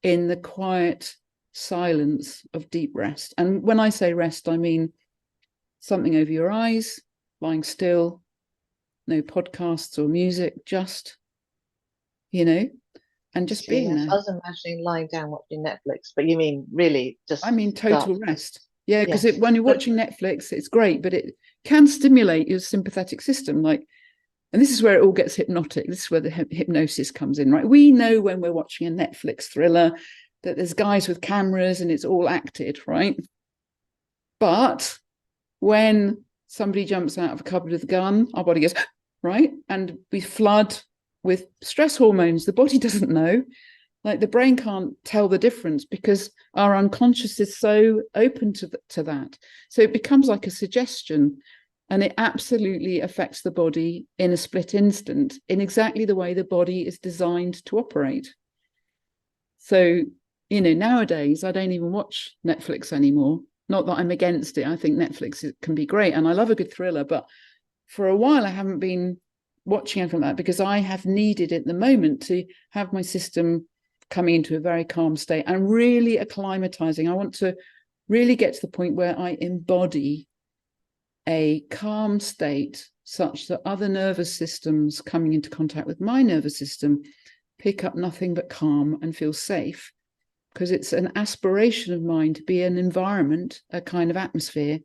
in the quiet silence of deep rest. And when I say rest, I mean something over your eyes, lying still, no podcasts or music, just, and just being Yes, there. I was imagining lying down watching Netflix, but you mean really just I mean, total rest. Yeah, because yes. when you're watching Netflix, it's great, but it can stimulate your sympathetic system. And this is where it all gets hypnotic. This is where the hypnosis comes in, right? We know when we're watching a Netflix thriller that there's guys with cameras and it's all acted, right? But when somebody jumps out of a cupboard with a gun, our body goes, right? And we flood with stress hormones. The body doesn't know. Like the brain can't tell the difference because our unconscious is so open to that. So it becomes like a suggestion, and it absolutely affects the body in a split instant in exactly the way the body is designed to operate. So, nowadays I don't even watch Netflix anymore. Not that I'm against it. I think Netflix can be great and I love a good thriller, but for a while I haven't been watching anything like that because I have needed at the moment to have my system coming into a very calm state and really acclimatizing. I want to really get to the point where I embody a calm state such that other nervous systems coming into contact with my nervous system pick up nothing but calm and feel safe, because it's an aspiration of mine to be an environment, a kind of atmosphere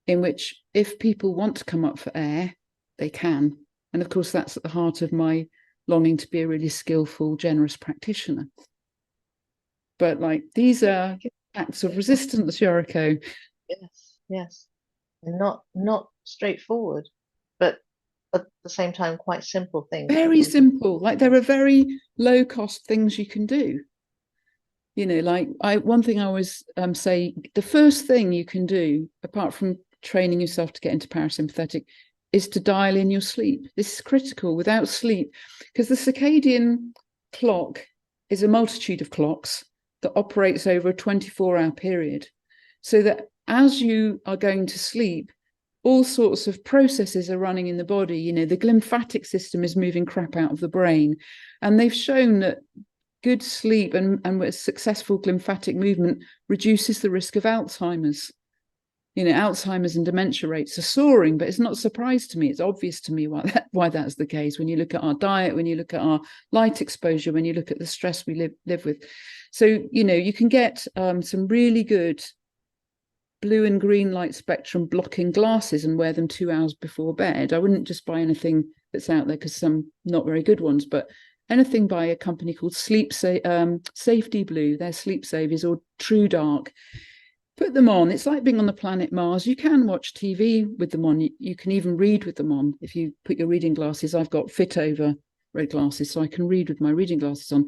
in which if people want to come up for air, they can. And of course, that's at the heart of my longing to be a really skillful, generous practitioner. But these are acts of resistance, Yoriko. Yes. And not straightforward, but at the same time quite simple things. Very simple. There are very low cost things you can do. One thing I always say, the first thing you can do, apart from training yourself to get into parasympathetic, is to dial in your sleep. This is critical. Without sleep, because the circadian clock is a multitude of clocks that operates over a 24-hour period, so that as you are going to sleep, all sorts of processes are running in the body. The glymphatic system is moving crap out of the brain, and they've shown that good sleep and with successful glymphatic movement reduces the risk of Alzheimer's. Alzheimer's and dementia rates are soaring, but it's not a surprise to me. It's obvious to me why that's the case. When you look at our diet, when you look at our light exposure, when you look at the stress we live with. So, you can get some really good blue and green light spectrum blocking glasses and wear them 2 hours before bed. I wouldn't just buy anything that's out there, because some not very good ones, but anything by a company called Safety Blue, their sleep saviors, or True Dark. Put them on. It's like being on the planet Mars. You can watch TV with them on. You can even read with them on. If you put your reading glasses, I've got fit over red glasses, so I can read with my reading glasses on.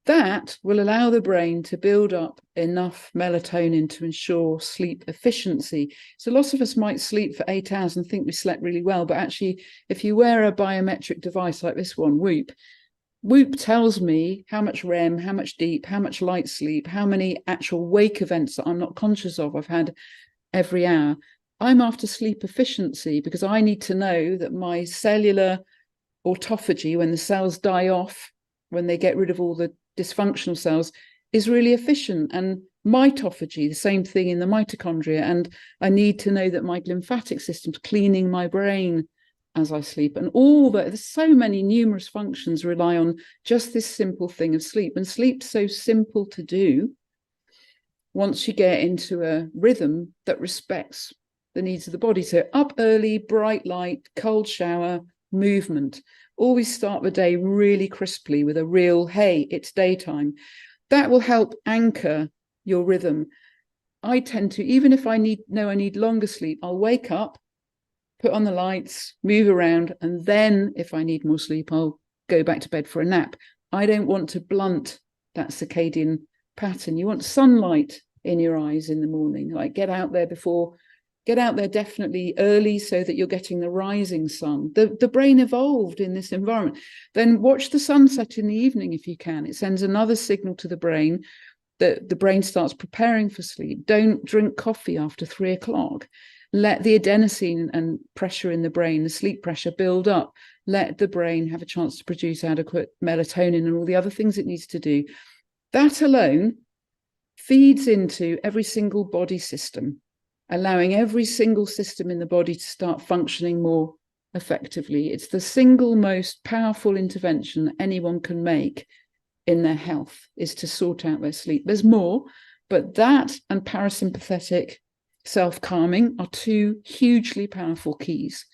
That will allow the brain to build up enough melatonin to ensure sleep efficiency. So lots of us might sleep for 8 hours and think we slept really well, but actually, if you wear a biometric device like this one, Whoop tells me how much REM, how much deep, how much light sleep, how many actual wake events that I'm not conscious of I've had every hour. I'm after sleep efficiency because I need to know that my cellular autophagy, when the cells die off, when they get rid of all the dysfunctional cells, is really efficient. And mitophagy, the same thing in the mitochondria. And I need to know that my glymphatic system's cleaning my brain as I sleep. And all that, there's so many numerous functions rely on just this simple thing of sleep. And sleep's so simple to do once you get into a rhythm that respects the needs of the body. So up early, bright light, cold shower, movement. Always start the day really crisply with a real, hey, it's daytime. That will help anchor your rhythm. I tend to, even if I need longer sleep, I'll wake up, put on the lights, move around, and then if I need more sleep, I'll go back to bed for a nap. I don't want to blunt that circadian pattern. You want sunlight in your eyes in the morning. Get out there definitely early so that you're getting the rising sun. The brain evolved in this environment. Then watch the sunset in the evening if you can. It sends another signal to the brain that the brain starts preparing for sleep. Don't drink coffee after 3 o'clock. Let the adenosine and pressure in the brain, the sleep pressure, build up. Let the brain have a chance to produce adequate melatonin and all the other things it needs to do. That alone feeds into every single body system, allowing every single system in the body to start functioning more effectively. It's the single most powerful intervention anyone can make in their health, is to sort out their sleep. There's more, but that and parasympathetic self-calming are two hugely powerful keys.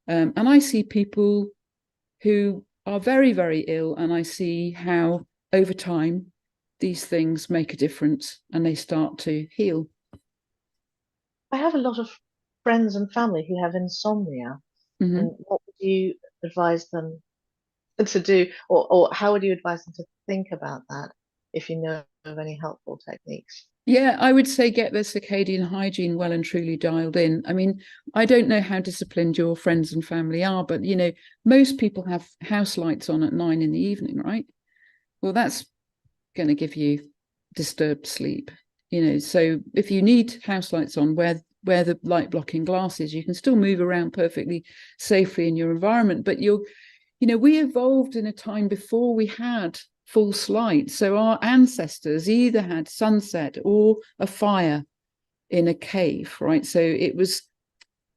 And I see people who are very, very ill, and I see how over time these things make a difference and they start to heal. I have a lot of friends and family who have insomnia. Mm-hmm. And what would you advise them to do, or how would you advise them to think about that if you know of any helpful techniques? Yeah, I would say get their circadian hygiene well and truly dialed in. I mean, I don't know how disciplined your friends and family are, but, you know, most people have house lights on at 9 in the evening, right? Well, that's going to give you disturbed sleep, you know. So if you need house lights on, wear the light blocking glasses. You can still move around perfectly safely in your environment, but you know, we evolved in a time before we had false light. So our ancestors either had sunset or a fire in a cave, right? So it was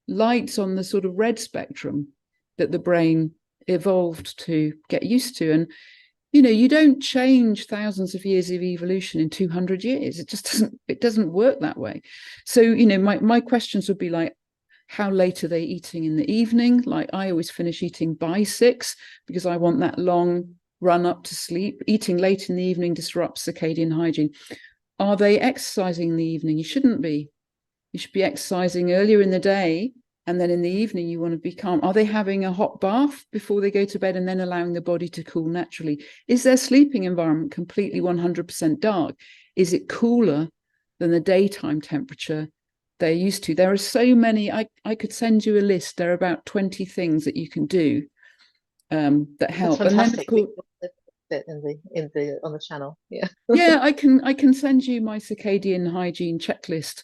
lights on the sort of red spectrum that the brain evolved to get used to. And, you know, you don't change thousands of years of evolution in 200 years. It just doesn't work that way. So, you know, my questions would be like, how late are they eating in the evening? Like, I always finish eating by 6 because I want that long run up to sleep. Eating late in the evening disrupts circadian hygiene. Are they exercising in the evening? You shouldn't be. You should be exercising earlier in the day, and then in the evening you want to be calm. Are they having a hot bath before they go to bed and then allowing the body to cool naturally? Is their sleeping environment completely 100% dark? Is it cooler than the daytime temperature they're used to? There are so many. I could send you a list. There are about 20 things that you can do that help. That's fantastic. And then, of course, in the on the channel. Yeah. yeah, I can send you my circadian hygiene checklist,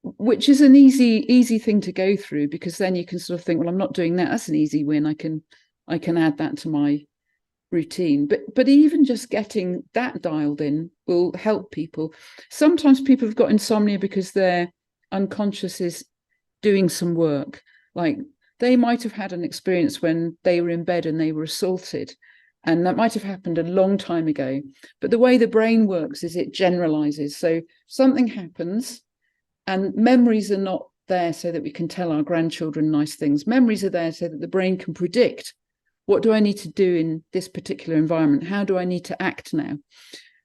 which is an easy thing to go through, because then you can sort of think, well, I'm not doing that. That's an easy win. I can add that to my routine. But even just getting that dialed in will help people. Sometimes people have got insomnia because their unconscious is doing some work. Like, they might have had an experience when they were in bed and they were assaulted, and that might have happened a long time ago. But the way the brain works is it generalizes. So something happens, and memories are not there so that we can tell our grandchildren nice things. Memories are there so that the brain can predict, what do I need to do in this particular environment? How do I need to act now?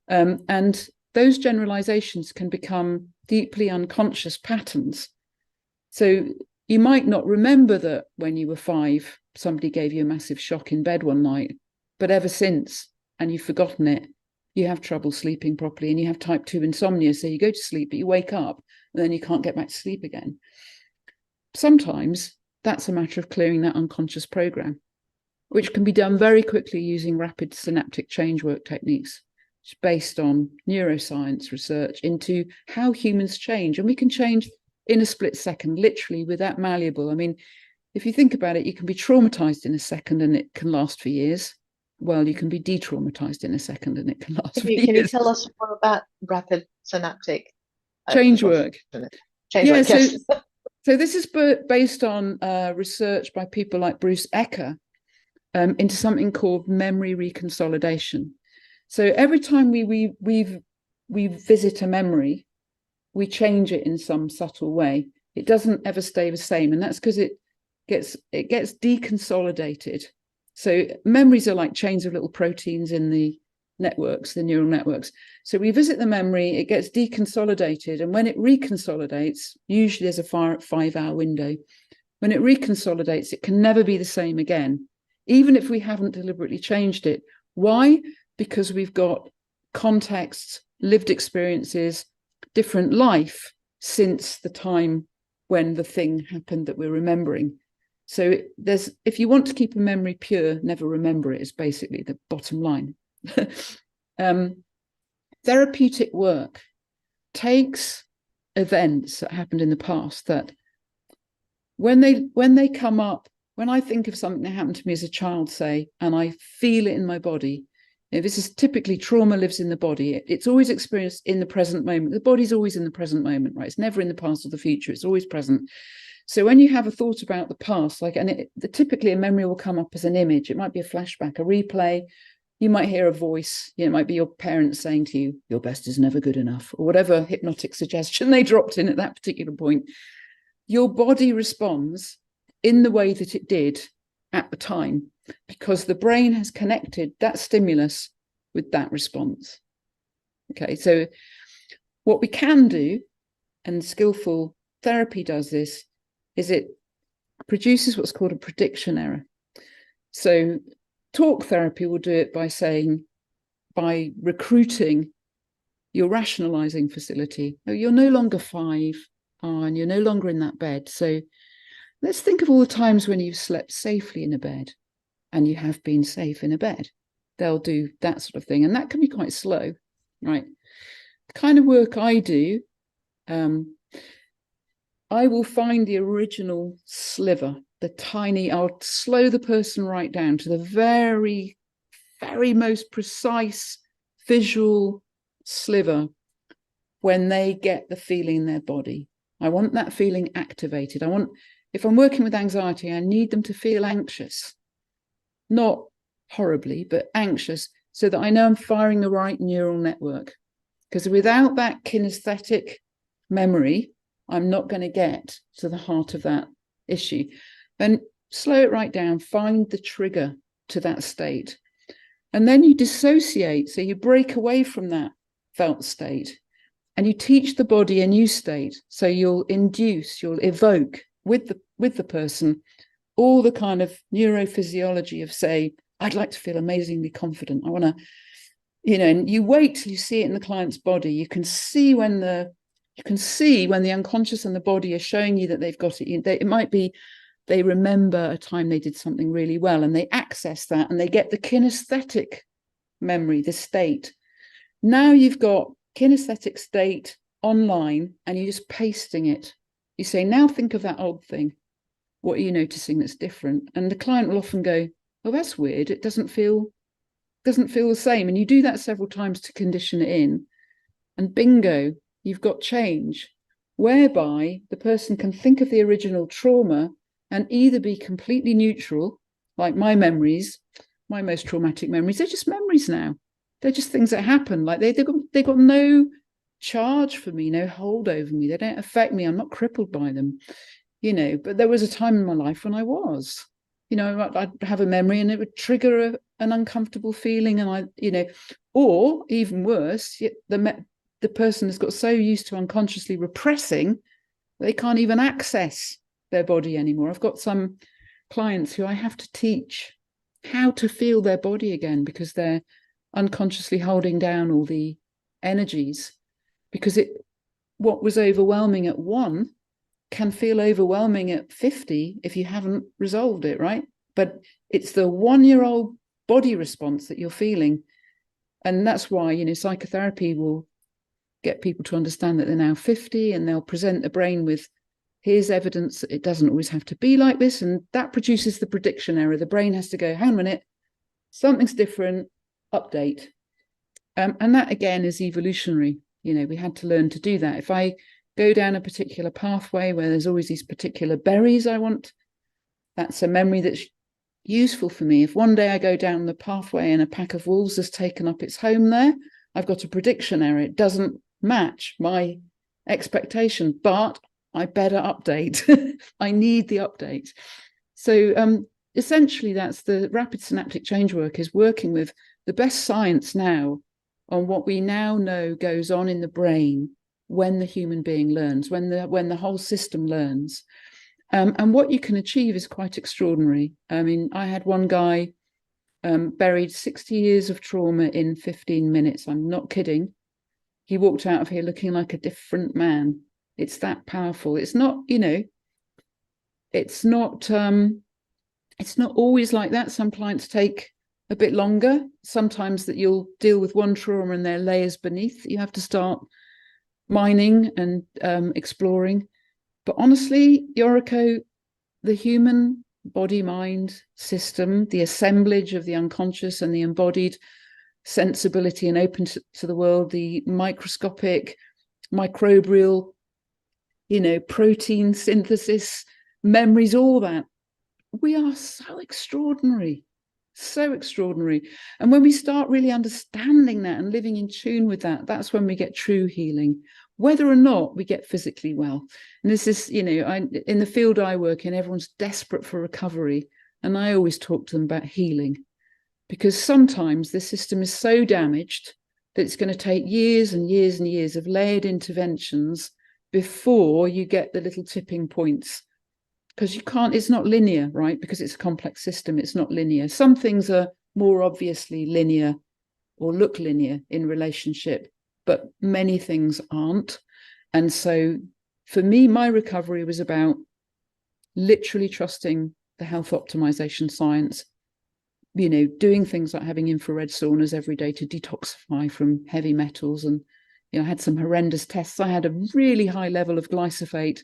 And those generalizations can become deeply unconscious patterns. So you might not remember that when you were 5, somebody gave you a massive shock in bed one night, but ever since, and you've forgotten it, you have trouble sleeping properly, and you have type 2 insomnia. So you go to sleep, but you wake up and then you can't get back to sleep again. Sometimes that's a matter of clearing that unconscious program, which can be done very quickly using rapid synaptic change work techniques. It's based on neuroscience research into how humans change. And we can change in a split second, literally. We're that malleable. I mean, if you think about it, you can be traumatized in a second and it can last for years. Well, you can be de-traumatized in a second and it can last for years. Can you tell us more about rapid synaptic change work? Change work, yes. So this is based on research by people like Bruce Ecker into something called memory reconsolidation. So every time we visit a memory, we change it in some subtle way. It doesn't ever stay the same, and that's because it gets deconsolidated. So memories are like chains of little proteins in the networks, the neural networks. So we visit the memory, it gets deconsolidated, and when it reconsolidates, usually there's a 5-hour window. When it reconsolidates, it can never be the same again, even if we haven't deliberately changed it. Why? Because we've got contexts, lived experiences, different life since the time when the thing happened that we're remembering. So if you want to keep a memory pure, never remember it, is basically the bottom line. Therapeutic work takes events that happened in the past that when they come up, when I think of something that happened to me as a child, say, and I feel it in my body, This is typically trauma lives in the body. It's always experienced in the present moment. The body's always in the present moment, right? It's never in the past or the future. It's always present. So when you have a thought about the past, typically a memory will come up as an image. It might be a flashback, a replay. You might hear a voice. It might be your parents saying to you, your best is never good enough, or whatever hypnotic suggestion they dropped in at that particular point. Your body responds in the way that it did at the time, because the brain has connected that stimulus with that response. Okay, so what we can do, and skillful therapy does this, is it produces what's called a prediction error. So talk therapy will do it by recruiting your rationalizing facility. Oh, you're no longer 5, and you're no longer in that bed. So let's think of all the times when you've slept safely in a bed, and you have been safe in a bed. They'll do that sort of thing. And that can be quite slow, right? The kind of work I do, I will find the original sliver, I'll slow the person right down to the very, very most precise visual sliver when they get the feeling in their body. I want that feeling activated. If I'm working with anxiety, I need them to feel anxious. Not horribly, but anxious, so that I know I'm firing the right neural network. Because without that kinesthetic memory, I'm not going to get to the heart of that issue. And slow it right down, find the trigger to that state. And then you dissociate, so you break away from that felt state, and you teach the body a new state. So you'll evoke with the person all the kind of neurophysiology of, say, I'd like to feel amazingly confident. I want to, and you wait till you see it in the client's body. You can see when the unconscious and the body are showing you that they've got it. It might be they remember a time they did something really well, and they access that, and they get the kinesthetic memory, the state. Now you've got kinesthetic state online, and you're just pasting it. You say, now think of that old thing. What are you noticing that's different? And the client will often go, oh, that's weird. It doesn't feel the same. And you do that several times to condition it in. And bingo, you've got change, whereby the person can think of the original trauma and either be completely neutral, like my most traumatic memories, they're just memories now. They're just things that happen. Like they've got no charge for me, no hold over me. They don't affect me. I'm not crippled by them. But there was a time in my life when I was, I'd have a memory and it would trigger an uncomfortable feeling, and or even worse, the person has got so used to unconsciously repressing, they can't even access their body anymore. I've got some clients who I have to teach how to feel their body again, because they're unconsciously holding down all the energies, because what was overwhelming at 1 can feel overwhelming at 50 if you haven't resolved it, right? But it's the 1-year-old body response that you're feeling. And that's why, psychotherapy will get people to understand that they're now 50, and they'll present the brain with, here's evidence that it doesn't always have to be like this. And that produces the prediction error. The brain has to go, hang on a minute, something's different, update. And that, again, is evolutionary. We had to learn to do that. If I go down a particular pathway where there's always these particular berries I want, that's a memory that's useful for me. If one day I go down the pathway and a pack of wolves has taken up its home there, I've got a prediction error. It doesn't match my expectation, but I better update. I need the update. So essentially, that's the rapid synaptic change work, is working with the best science now on what we now know goes on in the brain when the human being learns, when the whole system learns. And what you can achieve is quite extraordinary. I mean, I had one guy buried 60 years of trauma in 15 minutes. I'm not kidding. He walked out of here looking like a different man. It's that powerful. It's not, it's not always like that. Some clients take a bit longer. Sometimes that you'll deal with one trauma and there are layers beneath that you have to start mining and exploring. But honestly, Yoriko, the human body-mind system, the assemblage of the unconscious and the embodied, sensibility and open to the world, the microscopic, microbial, protein synthesis, memories, all that. We are so extraordinary, so extraordinary. And when we start really understanding that and living in tune with that, that's when we get true healing, whether or not we get physically well. And this is, in the field I work in, everyone's desperate for recovery. And I always talk to them about healing, because sometimes the system is so damaged that it's going to take years and years and years of layered interventions before you get the little tipping points. Because it's not linear, right? Because it's a complex system, it's not linear. Some things are more obviously linear or look linear in relationship, but many things aren't. And so for me, my recovery was about literally trusting the health optimization science, doing things like having infrared saunas every day to detoxify from heavy metals. And, I had some horrendous tests. I had a really high level of glyphosate,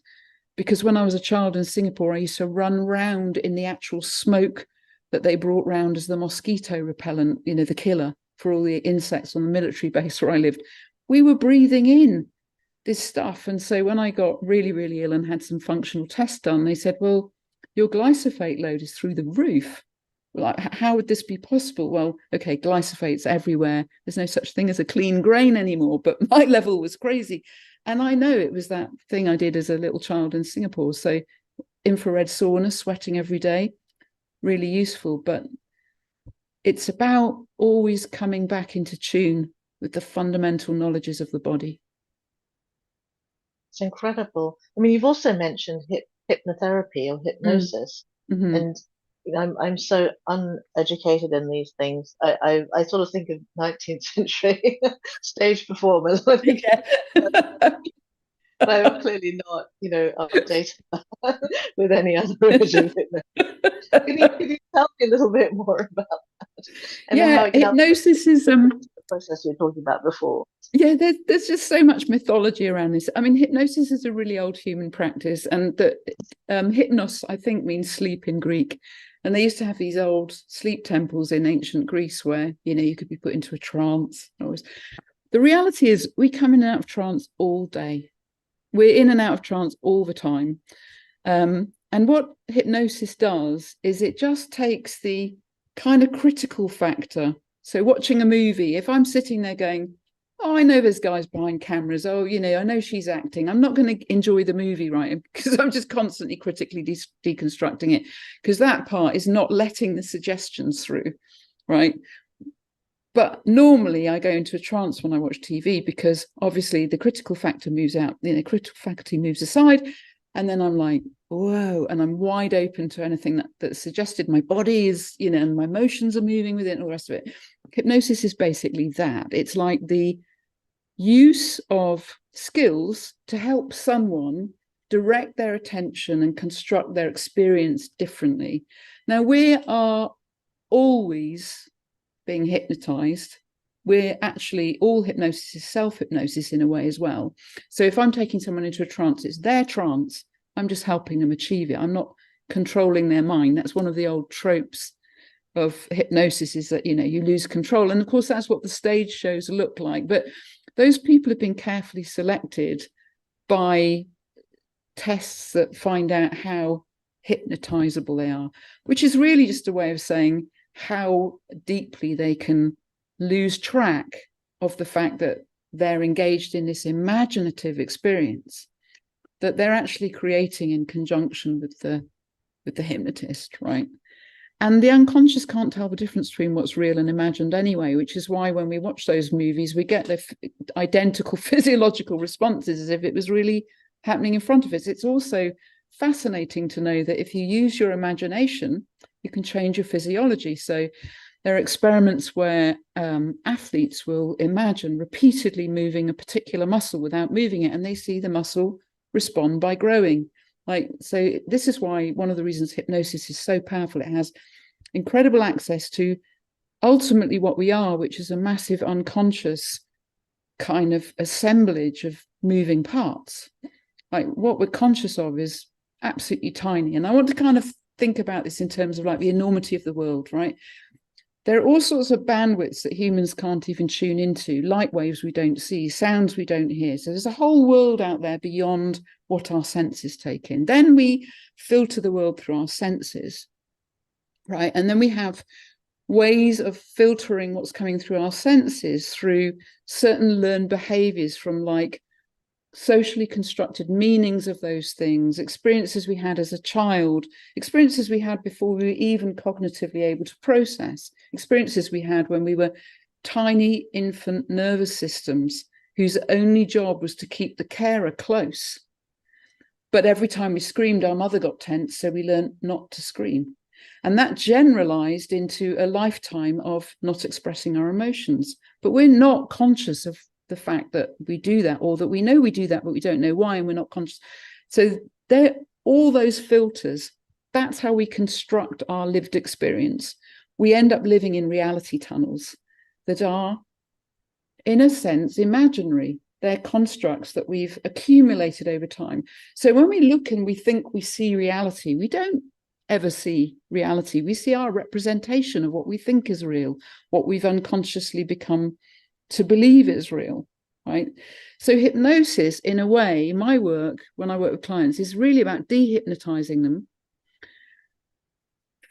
because when I was a child in Singapore, I used to run round in the actual smoke that they brought round as the mosquito repellent, the killer for all the insects on the military base where I lived. We were breathing in this stuff. And so when I got really, really ill and had some functional tests done, they said, well, your glyphosate load is through the roof. Like, how would this be possible? Well, okay, glyphosate's everywhere. There's no such thing as a clean grain anymore, but my level was crazy. And I know it was that thing I did as a little child in Singapore. So infrared sauna, sweating every day, really useful. But it's about always coming back into tune with the fundamental knowledges of the body. It's incredible. I mean, you've also mentioned hypnotherapy or hypnosis, Mm-hmm. and I'm so uneducated in these things. I sort of think of 19th century stage performers. Yeah. But I'm clearly not, updated with any other religion. Can you tell me a little bit more about that? And how it hypnosis is the process you were talking about before. Yeah, there's just so much mythology around this. I mean, hypnosis is a really old human practice, and that hypnos, I think, means sleep in Greek. And they used to have these old sleep temples in ancient Greece where, you could be put into a trance. The reality is we come in and out of trance all day. We're in and out of trance all the time. And what hypnosis does is it just takes the kind of critical factor. So watching a movie, if I'm sitting there going, oh, I know there's guys behind cameras. Oh, I know she's acting. I'm not going to enjoy the movie, right? Because I'm just constantly critically deconstructing it, because that part is not letting the suggestions through, right? But normally I go into a trance when I watch TV, because obviously the critical factor moves out, critical faculty moves aside. And then I'm like, whoa, and I'm wide open to anything that's suggested. My body is, and my emotions are moving with it and all the rest of it. Hypnosis is basically that. It's like the use of skills to help someone direct their attention and construct their experience differently. Now, we are always being hypnotized. We're actually, all hypnosis is self-hypnosis in a way as well. So if I'm taking someone into a trance, it's their trance. I'm just helping them achieve it. I'm not controlling their mind. That's one of the old tropes of hypnosis, is that, you lose control. And of course, that's what the stage shows look like. But those people have been carefully selected by tests that find out how hypnotizable they are, which is really just a way of saying how deeply they can lose track of the fact that they're engaged in this imaginative experience that they're actually creating in conjunction with the hypnotist, right? And the unconscious can't tell the difference between what's real and imagined anyway, which is why when we watch those movies, we get the identical physiological responses as if it was really happening in front of us. It's also fascinating to know that if you use your imagination, you can change your physiology. So there are experiments where athletes will imagine repeatedly moving a particular muscle without moving it, and they see the muscle respond by growing. So this is why one of the reasons hypnosis is so powerful. It has incredible access to ultimately what we are, which is a massive unconscious kind of assemblage of moving parts. Like what we're conscious of is absolutely tiny. And I want to kind of think about this in terms of like the enormity of the world, right? There are all sorts of bandwidths that humans can't even tune into, light waves we don't see, sounds we don't hear. So there's a whole world out there beyond what our senses take in. Then we filter the world through our senses, right? And then we have ways of filtering what's coming through our senses through certain learned behaviors from like socially constructed meanings of those things, experiences we had as a child, experiences we had before we were even cognitively able to process, experiences we had when we were tiny infant nervous systems whose only job was to keep the carer close. But every time we screamed, our mother got tense, so we learned not to scream. And that generalized into a lifetime of not expressing our emotions. But we're not conscious of the fact that we do that, or that we know we do that, but we don't know why, and we're not conscious. So there, all those filters, that's how we construct our lived experience. We end up living in reality tunnels that are, in a sense, imaginary. They're constructs that we've accumulated over time. So when we look and we think we see reality, we don't ever see reality. We see our representation of what we think is real, what we've unconsciously become to believe is real, right? So hypnosis, in a way, my work, when I work with clients, is really about dehypnotizing them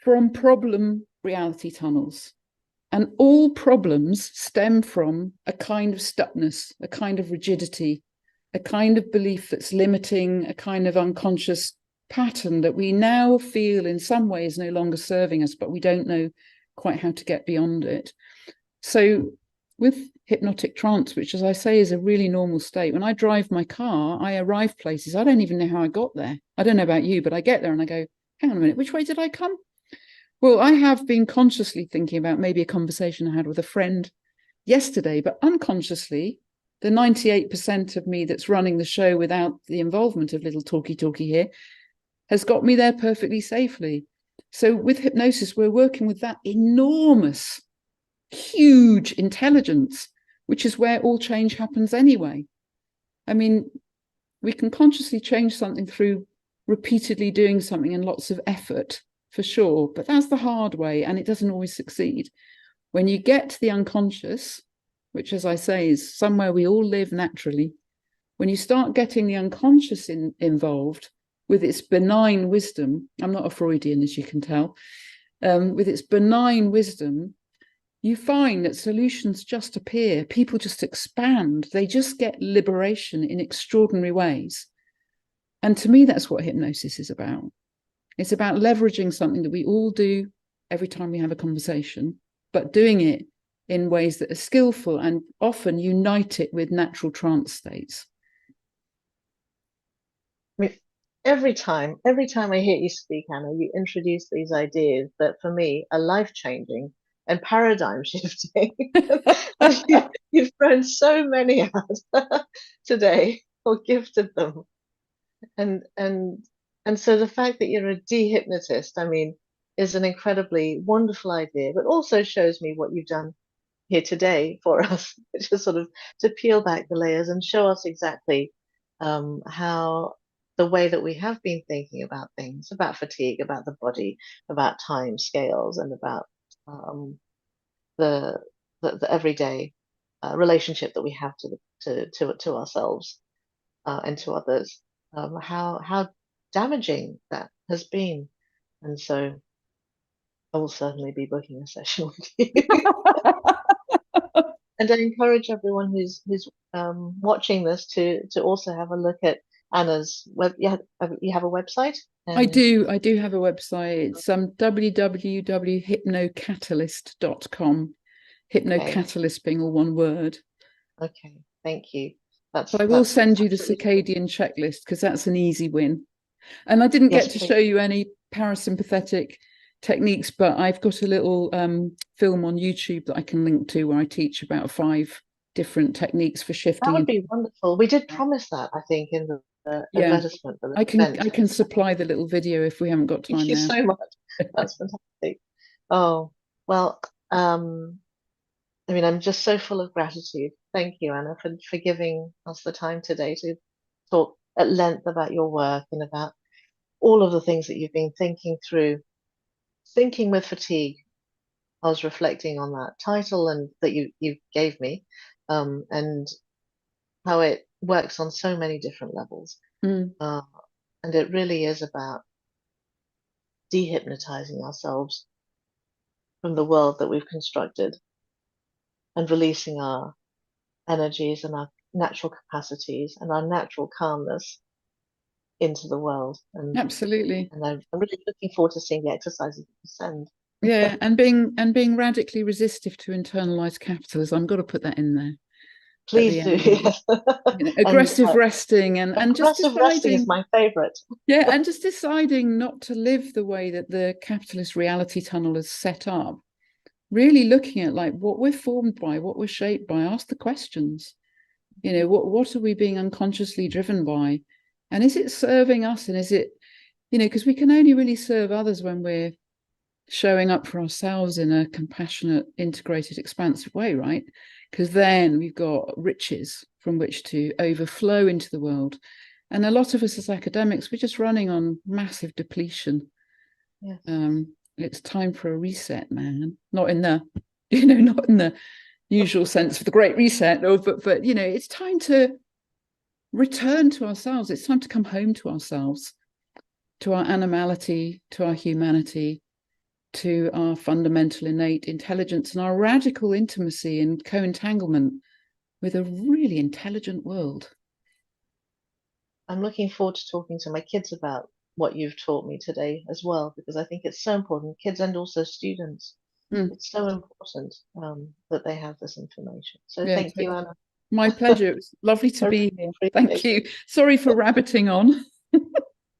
from problem reality tunnels. And all problems stem from a kind of stuckness, a kind of rigidity, a kind of belief that's limiting, a kind of unconscious pattern that we now feel in some ways no longer serving us, but we don't know quite how to get beyond it. So with hypnotic trance, which, as I say, is a really normal state, when I drive my car, I arrive places, I don't even know how I got there. I don't know about you, but I get there and I go, hang on a minute, which way did I come? Well, I have been consciously thinking about maybe a conversation I had with a friend yesterday, but unconsciously, the 98% of me that's running the show without the involvement of little talky here has got me there perfectly safely. So with hypnosis, we're working with that enormous, huge intelligence, which is where all change happens anyway. I mean, we can consciously change something through repeatedly doing something and lots of effort, for sure, but that's the hard way, and it doesn't always succeed. When you get to the unconscious, which, as I say, is somewhere we all live naturally, when you start getting the unconscious involved with its benign wisdom, I'm not a Freudian, as you can tell, with its benign wisdom, you find that solutions just appear, people just expand, they just get liberation in extraordinary ways. And to me, that's what hypnosis is about. It's about leveraging something that we all do every time we have a conversation, but doing it in ways that are skillful and often unite it with natural trance states. I mean, every time I hear you speak, Anna, you introduce these ideas that for me are life-changing and paradigm shifting. You've thrown so many out today, or gifted them. And and and so the fact that you're a dehypnotist, I mean, is an incredibly wonderful idea, but also shows me what you've done here today for us, which is sort of to peel back the layers and show us exactly how the way that we have been thinking about things, about fatigue, about the body, about time scales, and about um, the, the everyday relationship that we have to to ourselves and to others, how damaging that has been. And so I will certainly be booking a session with you. And I encourage everyone who's watching this to also have a look at Anna's web. You have a website? I And do have a website. It's www.hypnocatalyst.com. okay, Hypnocatalyst being all one word. okay, thank you. But I will send That's you the absolutely circadian checklist because that's an easy win. And I didn't yes, get to please. show you any parasympathetic techniques, but I've got a little film on YouTube that I can link to where I teach about 5 different techniques for That shifting. would be wonderful. We did promise that, I think, in the Yeah, advertisement for the I event. can supply the little video if we haven't got Thank time you now. so much. That's fantastic. Oh, well, I mean, I'm just so full of gratitude. Thank you, Anna, for giving us the time today to talk at length about your work and about all of the things that you've been thinking through, thinking with fatigue. I was reflecting on that title and that you gave me, and how it works on so many different levels. Mm, Uh, and it really is about dehypnotizing ourselves from the world that we've constructed and releasing our energies and our natural capacities and our natural calmness into the world. absolutely. And I'm really looking forward to seeing the exercises you send. Yeah, and being radically resistive to internalized capitalism. I've got to put that in there at the Please do, end. yes. And Aggressive resting and just aggressive resting is deciding, my favorite. yeah, and just deciding not to live the way that the capitalist reality tunnel is set up. Really looking at like what we're formed by, what we're shaped by. Ask the questions. What are we being unconsciously driven by, and is it serving us? And is it, because we can only really serve others when we're showing up for ourselves in a compassionate, integrated, expansive way, right? Because then we've got riches from which to overflow into the world. And a lot of us as academics, we're just running on massive depletion. Yes. It's time for a reset, man. Not in the, not in the usual sense of the Great Reset, but it's time to return to ourselves. It's time to come home to ourselves, to our animality, to our humanity, to our fundamental innate intelligence and our radical intimacy and co-entanglement with a really intelligent world. I'm looking forward to talking to my kids about what you've taught me today as well, because I think it's so important, kids and also students. Mm, It's so important that they have this information. So yeah, thank you, Anna. my pleasure. It was lovely to I be really here. Thank appreciate you. it. Sorry for rabbiting on.